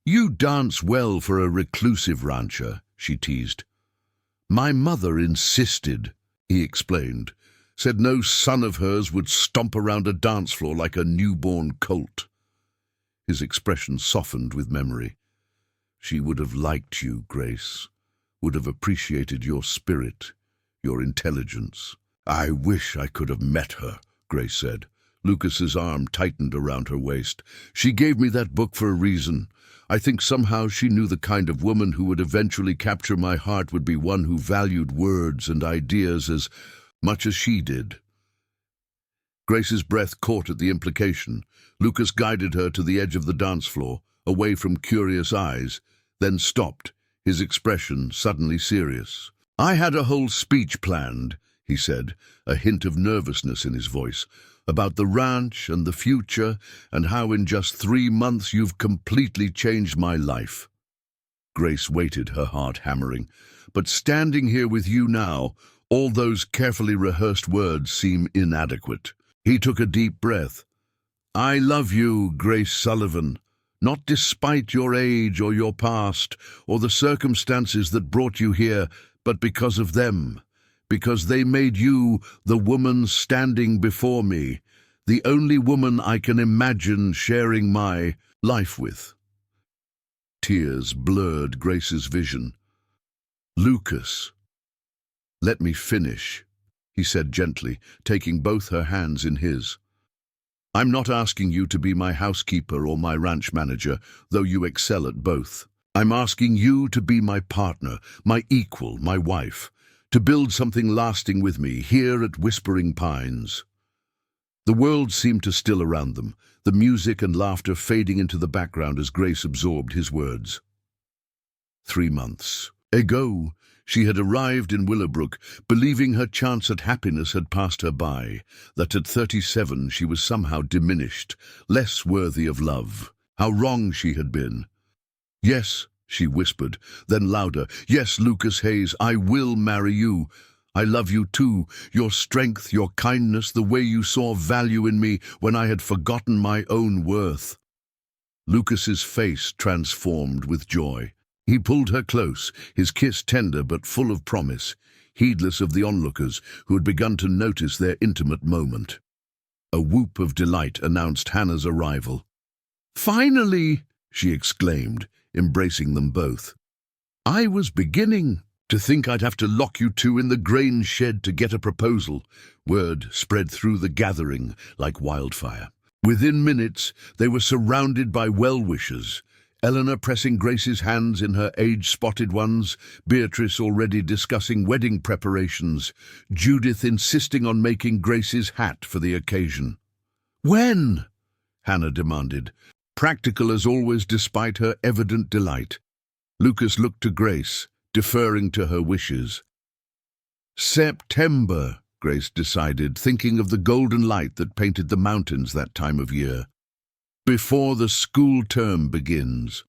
A: "You dance well for a reclusive rancher," she teased. "My mother insisted," he explained, "said no son of hers would stomp around a dance floor like a newborn colt." His expression softened with memory. "She would have liked you, Grace, would have appreciated your spirit, your intelligence." "I wish I could have met her," Grace said. Lucas's arm tightened around her waist. "She gave me that book for a reason. I think somehow she knew the kind of woman who would eventually capture my heart would be one who valued words and ideas as much as she did." Grace's breath caught at the implication. Lucas guided her to the edge of the dance floor, away from curious eyes, then stopped, his expression suddenly serious. "I had a whole speech planned," he said, a hint of nervousness in his voice, "about the ranch and the future and how in just 3 months you've completely changed my life." Grace waited, her heart hammering. "But standing here with you now, all those carefully rehearsed words seem inadequate." He took a deep breath. "I love you, Grace Sullivan, not despite your age or your past or the circumstances that brought you here, but because of them. Because they made you the woman standing before me, the only woman I can imagine sharing my life with." Tears blurred Grace's vision. "Lucas." "Let me finish," he said gently, taking both her hands in his. "I'm not asking you to be my housekeeper or my ranch manager, though you excel at both. I'm asking you to be my partner, my equal, my wife, to build something lasting with me here at Whispering Pines." The world seemed to still around them, the music and laughter fading into the background as Grace absorbed his words. 3 months ago, She had arrived in Willowbrook, believing her chance at happiness had passed her by, that at 37 she was somehow diminished, less worthy of love. How wrong she had been. "Yes," she whispered, then louder, "Yes, Lucas Hayes, I will marry you. I love you too, your strength, your kindness, the way you saw value in me when I had forgotten my own worth." Lucas's face transformed with joy. He pulled her close, his kiss tender but full of promise, heedless of the onlookers who had begun to notice their intimate moment. A whoop of delight announced Hannah's arrival. "Finally!" she exclaimed, embracing them both. "I was beginning to think I'd have to lock you two in the grain shed to get a proposal." Word spread through the gathering like wildfire. Within minutes, they were surrounded by well-wishers. Eleanor pressing Grace's hands in her age-spotted ones, Beatrice already discussing wedding preparations, Judith insisting on making Grace's hat for the occasion. "When?" Hannah demanded, practical as always despite her evident delight. Lucas looked to Grace, deferring to her wishes. "September," Grace decided, thinking of the golden light that painted the mountains that time of year. "Before the school term begins."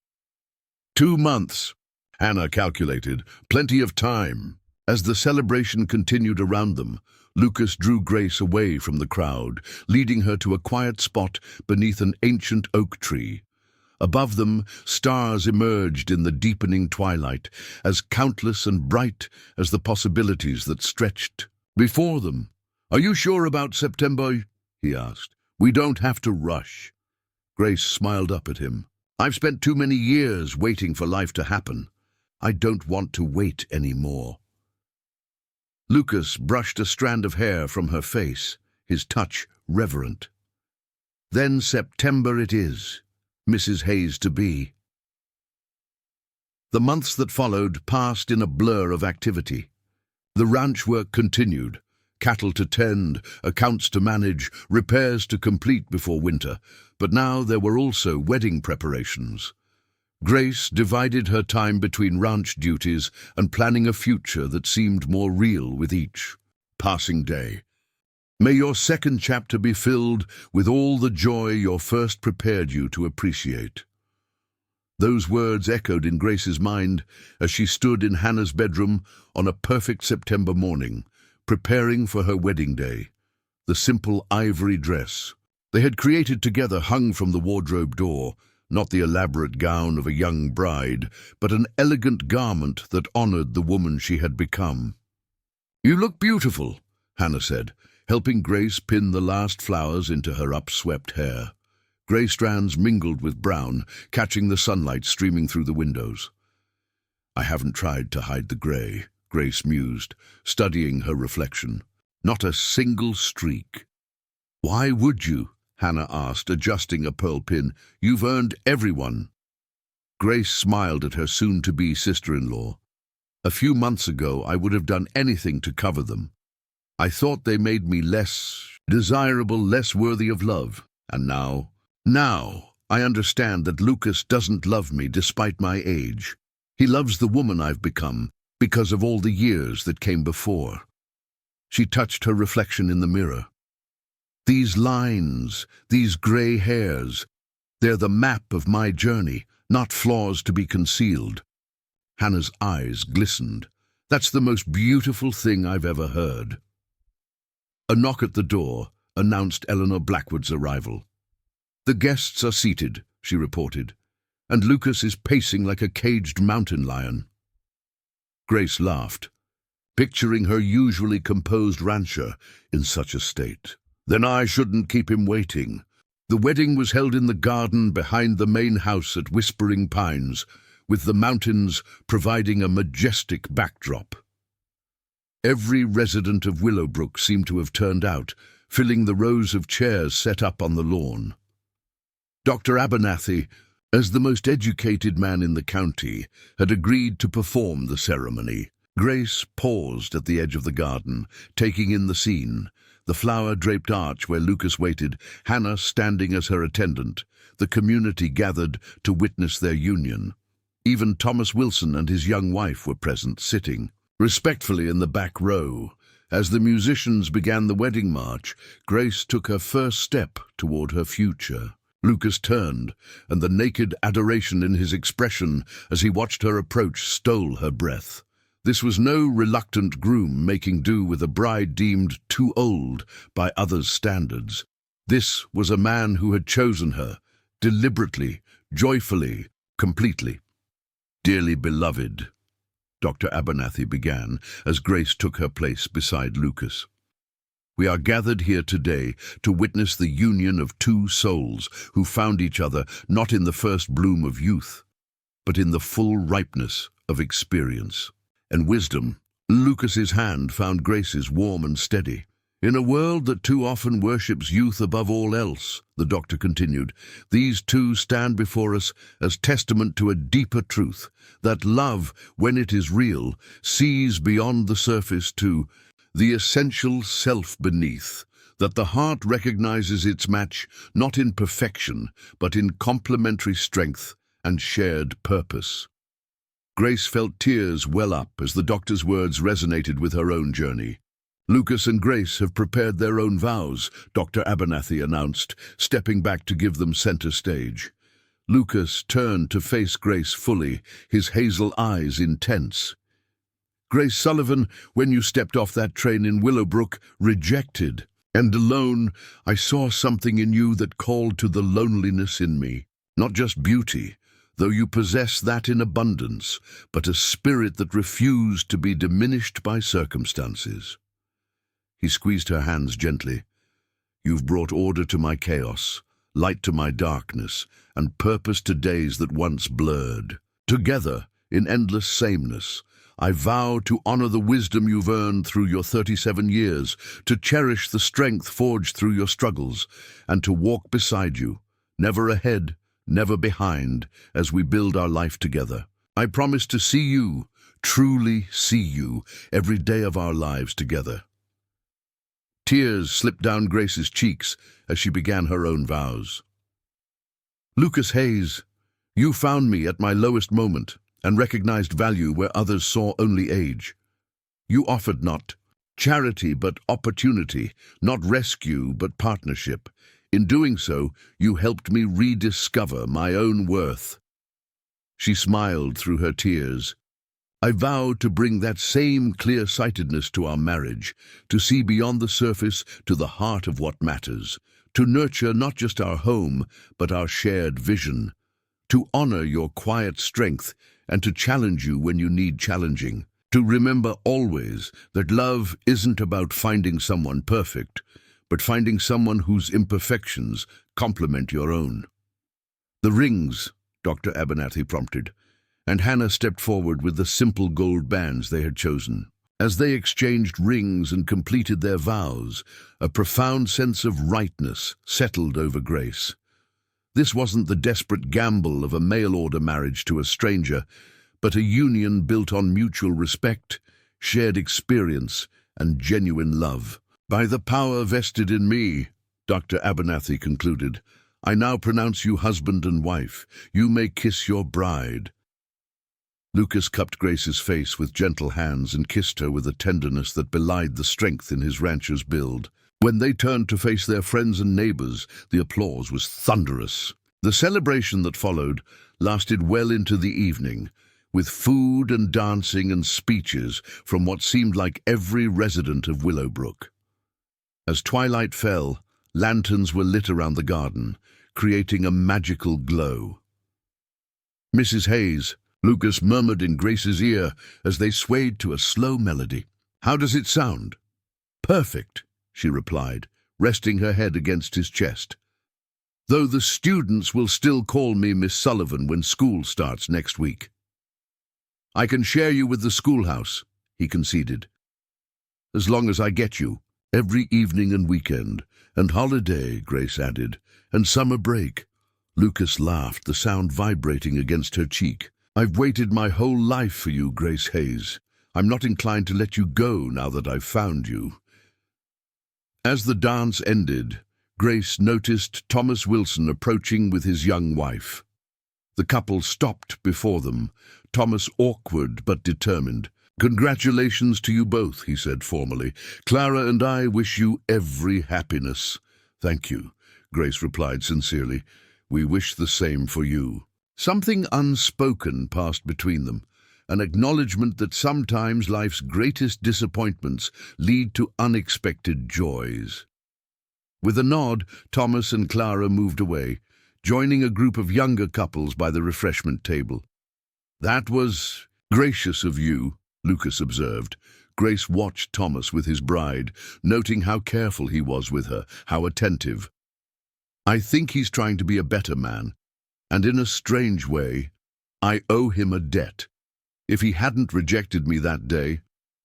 A: 2 months, Hannah calculated, plenty of time. As the celebration continued around them, Lucas drew Grace away from the crowd, leading her to a quiet spot beneath an ancient oak tree. Above them, stars emerged in the deepening twilight, as countless and bright as the possibilities that stretched before them. "Are you sure about September?" he asked. "We don't have to rush." Grace smiled up at him. "I've spent too many years waiting for life to happen. I don't want to wait anymore." Lucas brushed a strand of hair from her face, his touch reverent. "Then September it is, Mrs. Hayes-to-be." The months that followed passed in a blur of activity. The ranch work continued. Cattle to tend, accounts to manage, repairs to complete before winter, but now there were also wedding preparations. Grace divided her time between ranch duties and planning a future that seemed more real with each passing day. "May your second chapter be filled with all the joy your first prepared you to appreciate." Those words echoed in Grace's mind as she stood in Hannah's bedroom on a perfect September morning, preparing for her wedding day. The simple ivory dress they had created together hung from the wardrobe door, not the elaborate gown of a young bride, but an elegant garment that honored the woman she had become. "You look beautiful," Hannah said, helping Grace pin the last flowers into her upswept hair. Grey strands mingled with brown, catching the sunlight streaming through the windows. "I haven't tried to hide the grey," Grace mused, studying her reflection. "Not a single streak." "Why would you?" Hannah asked, adjusting a pearl pin. "You've earned everyone." Grace smiled at her soon-to-be sister-in-law. "A few months ago, I would have done anything to cover them. I thought they made me less desirable, less worthy of love. And now I understand that Lucas doesn't love me despite my age. He loves the woman I've become because of all the years that came before." She touched her reflection in the mirror. "These lines, these grey hairs, they're the map of my journey, not flaws to be concealed." Hannah's eyes glistened. "That's the most beautiful thing I've ever heard." A knock at the door announced Eleanor Blackwood's arrival. "The guests are seated," she reported, "and Lucas is pacing like a caged mountain lion." Grace laughed, picturing her usually composed rancher in such a state. "Then I shouldn't keep him waiting." The wedding was held in the garden behind the main house at Whispering Pines, with the mountains providing a majestic backdrop. Every resident of Willowbrook seemed to have turned out, filling the rows of chairs set up on the lawn. Dr. Abernathy, as the most educated man in the county, had agreed to perform the ceremony. Grace paused at the edge of the garden, taking in the scene. The flower-draped arch where Lucas waited, Hannah standing as her attendant. The community gathered to witness their union. Even Thomas Wilson and his young wife were present, sitting. Respectfully in the back row, as the musicians began the wedding march, Grace took her first step toward her future. Lucas turned, and the naked adoration in his expression as he watched her approach stole her breath. This was no reluctant groom making do with a bride deemed too old by others' standards. This was a man who had chosen her, deliberately, joyfully, completely. "Dearly beloved," Dr. Abernathy began as Grace took her place beside Lucas. "We are gathered here today to witness the union of two souls who found each other not in the first bloom of youth, but in the full ripeness of experience and wisdom." Lucas's hand found Grace's warm and steady. "In a world that too often worships youth above all else," the doctor continued, "these two stand before us as testament to a deeper truth, that love, when it is real, sees beyond the surface to the essential self beneath, that the heart recognizes its match not in perfection, but in complementary strength and shared purpose." Grace felt tears well up as the doctor's words resonated with her own journey. "Lucas and Grace have prepared their own vows," Dr. Abernathy announced, stepping back to give them center stage. Lucas turned to face Grace fully, his hazel eyes intense. "Grace Sullivan, when you stepped off that train in Willowbrook, rejected, and alone, I saw something in you that called to the loneliness in me. Not just beauty, though you possess that in abundance, but a spirit that refused to be diminished by circumstances." He squeezed her hands gently. "You've brought order to my chaos, light to my darkness, and purpose to days that once blurred. Together, in endless sameness, I vow to honor the wisdom you've earned through your 37 years, to cherish the strength forged through your struggles, and to walk beside you, never ahead, never behind, as we build our life together. I promise to see you, truly see you, every day of our lives together." Tears slipped down Grace's cheeks as she began her own vows. "Lucas Hayes, you found me at my lowest moment and recognized value where others saw only age. You offered not charity but opportunity, not rescue but partnership. In doing so, you helped me rediscover my own worth." She smiled through her tears. "I vow to bring that same clear-sightedness to our marriage, to see beyond the surface to the heart of what matters, to nurture not just our home, but our shared vision, to honor your quiet strength and to challenge you when you need challenging, to remember always that love isn't about finding someone perfect, but finding someone whose imperfections complement your own." "The rings," Dr. Abernathy prompted, and Hannah stepped forward with the simple gold bands they had chosen. As they exchanged rings and completed their vows, a profound sense of rightness settled over Grace. This wasn't the desperate gamble of a mail-order marriage to a stranger, but a union built on mutual respect, shared experience, and genuine love. "By the power vested in me," Dr. Abernathy concluded, "I now pronounce you husband and wife. You may kiss your bride." Lucas cupped Grace's face with gentle hands and kissed her with a tenderness that belied the strength in his rancher's build. When they turned to face their friends and neighbors, the applause was thunderous. The celebration that followed lasted well into the evening, with food and dancing and speeches from what seemed like every resident of Willowbrook. As twilight fell, lanterns were lit around the garden, creating a magical glow. "Mrs. Hayes," Lucas murmured in Grace's ear as they swayed to a slow melody. "How does it sound?" "Perfect," she replied, resting her head against his chest. "Though the students will still call me Miss Sullivan when school starts next week." "I can share you with the schoolhouse," he conceded. "As long as I get you, every evening and weekend, and holiday," Grace added, "and summer break." Lucas laughed, the sound vibrating against her cheek. "I've waited my whole life for you, Grace Hayes. I'm not inclined to let you go now that I've found you." As the dance ended, Grace noticed Thomas Wilson approaching with his young wife. The couple stopped before them, Thomas awkward but determined. "Congratulations to you both," he said formally. "Clara and I wish you every happiness." "Thank you," Grace replied sincerely. "We wish the same for you." Something unspoken passed between them, an acknowledgement that sometimes life's greatest disappointments lead to unexpected joys. With a nod, Thomas and Clara moved away, joining a group of younger couples by the refreshment table. "That was gracious of you," Lucas observed. Grace watched Thomas with his bride, noting how careful he was with her, how attentive. "I think he's trying to be a better man, and in a strange way, I owe him a debt. If he hadn't rejected me that day,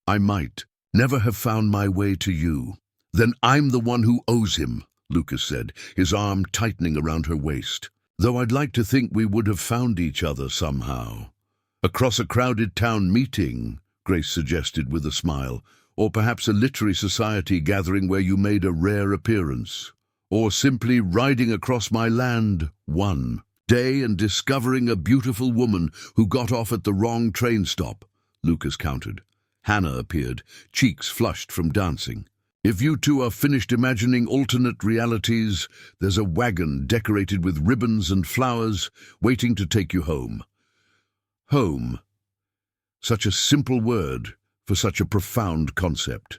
A: I might never have found my way to you." "Then I'm the one who owes him," Lucas said, his arm tightening around her waist. "Though I'd like to think we would have found each other somehow." "Across a crowded town meeting," Grace suggested with a smile. "Or perhaps a literary society gathering where you made a rare appearance. Or simply riding across my land one day and discovering a beautiful woman who got off at the wrong train stop," Lucas countered. Hannah appeared, cheeks flushed from dancing. "If you two are finished imagining alternate realities, there's a wagon decorated with ribbons and flowers waiting to take you home." Home. Such a simple word for such a profound concept.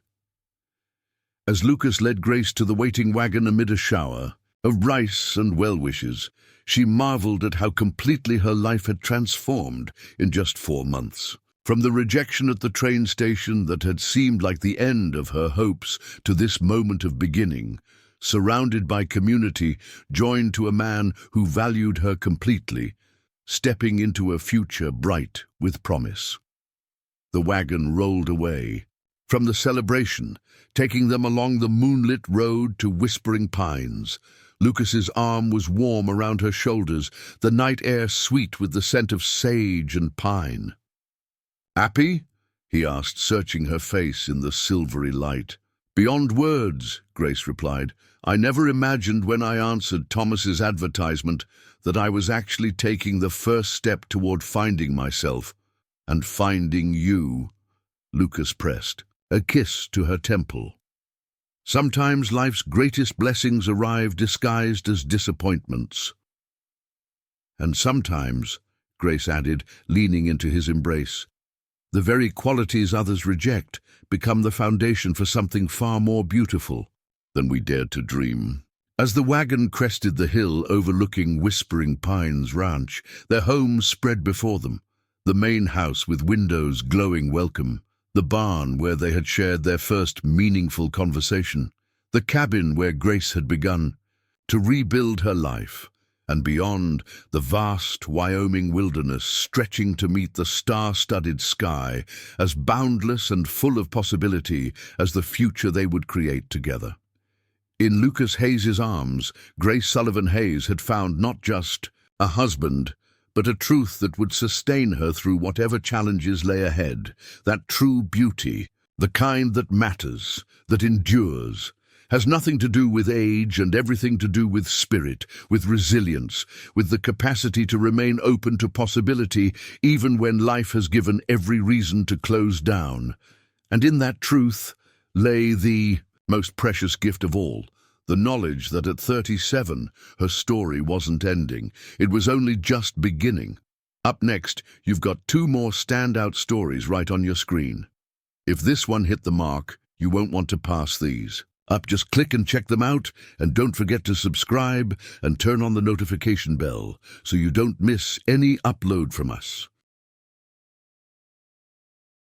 A: As Lucas led Grace to the waiting wagon amid a shower of rice and well-wishes, she marveled at how completely her life had transformed in just 4 months. From the rejection at the train station that had seemed like the end of her hopes to this moment of beginning, surrounded by community, joined to a man who valued her completely, stepping into a future bright with promise. The wagon rolled away from the celebration, taking them along the moonlit road to Whispering Pines. Lucas's arm was warm around her shoulders, the night air sweet with the scent of sage and pine. "Happy?" he asked, searching her face in the silvery light. "Beyond words," Grace replied. "I never imagined when I answered Thomas's advertisement that I was actually taking the first step toward finding myself. And finding you," Lucas pressed, a kiss to her temple. "Sometimes life's greatest blessings arrive disguised as disappointments." "And sometimes," Grace added, leaning into his embrace, "the very qualities others reject become the foundation for something far more beautiful than we dared to dream." As the wagon crested the hill overlooking Whispering Pines Ranch, their home spread before them. The main house with windows glowing welcome, the barn where they had shared their first meaningful conversation, the cabin where Grace had begun to rebuild her life, and beyond, the vast Wyoming wilderness stretching to meet the star-studded sky, as boundless and full of possibility as the future they would create together. In Lucas Hayes's arms, Grace Sullivan Hayes had found not just a husband, but a truth that would sustain her through whatever challenges lay ahead, that true beauty, the kind that matters, that endures, has nothing to do with age and everything to do with spirit, with resilience, with the capacity to remain open to possibility even when life has given every reason to close down. And in that truth lay the most precious gift of all, the knowledge that at 37, her story wasn't ending. It was only just beginning. Up next, you've got 2 more standout stories right on your screen. If this one hit the mark, you won't want to pass these. Just click and check them out, and don't forget to subscribe and turn on the notification bell so you don't miss any upload from us.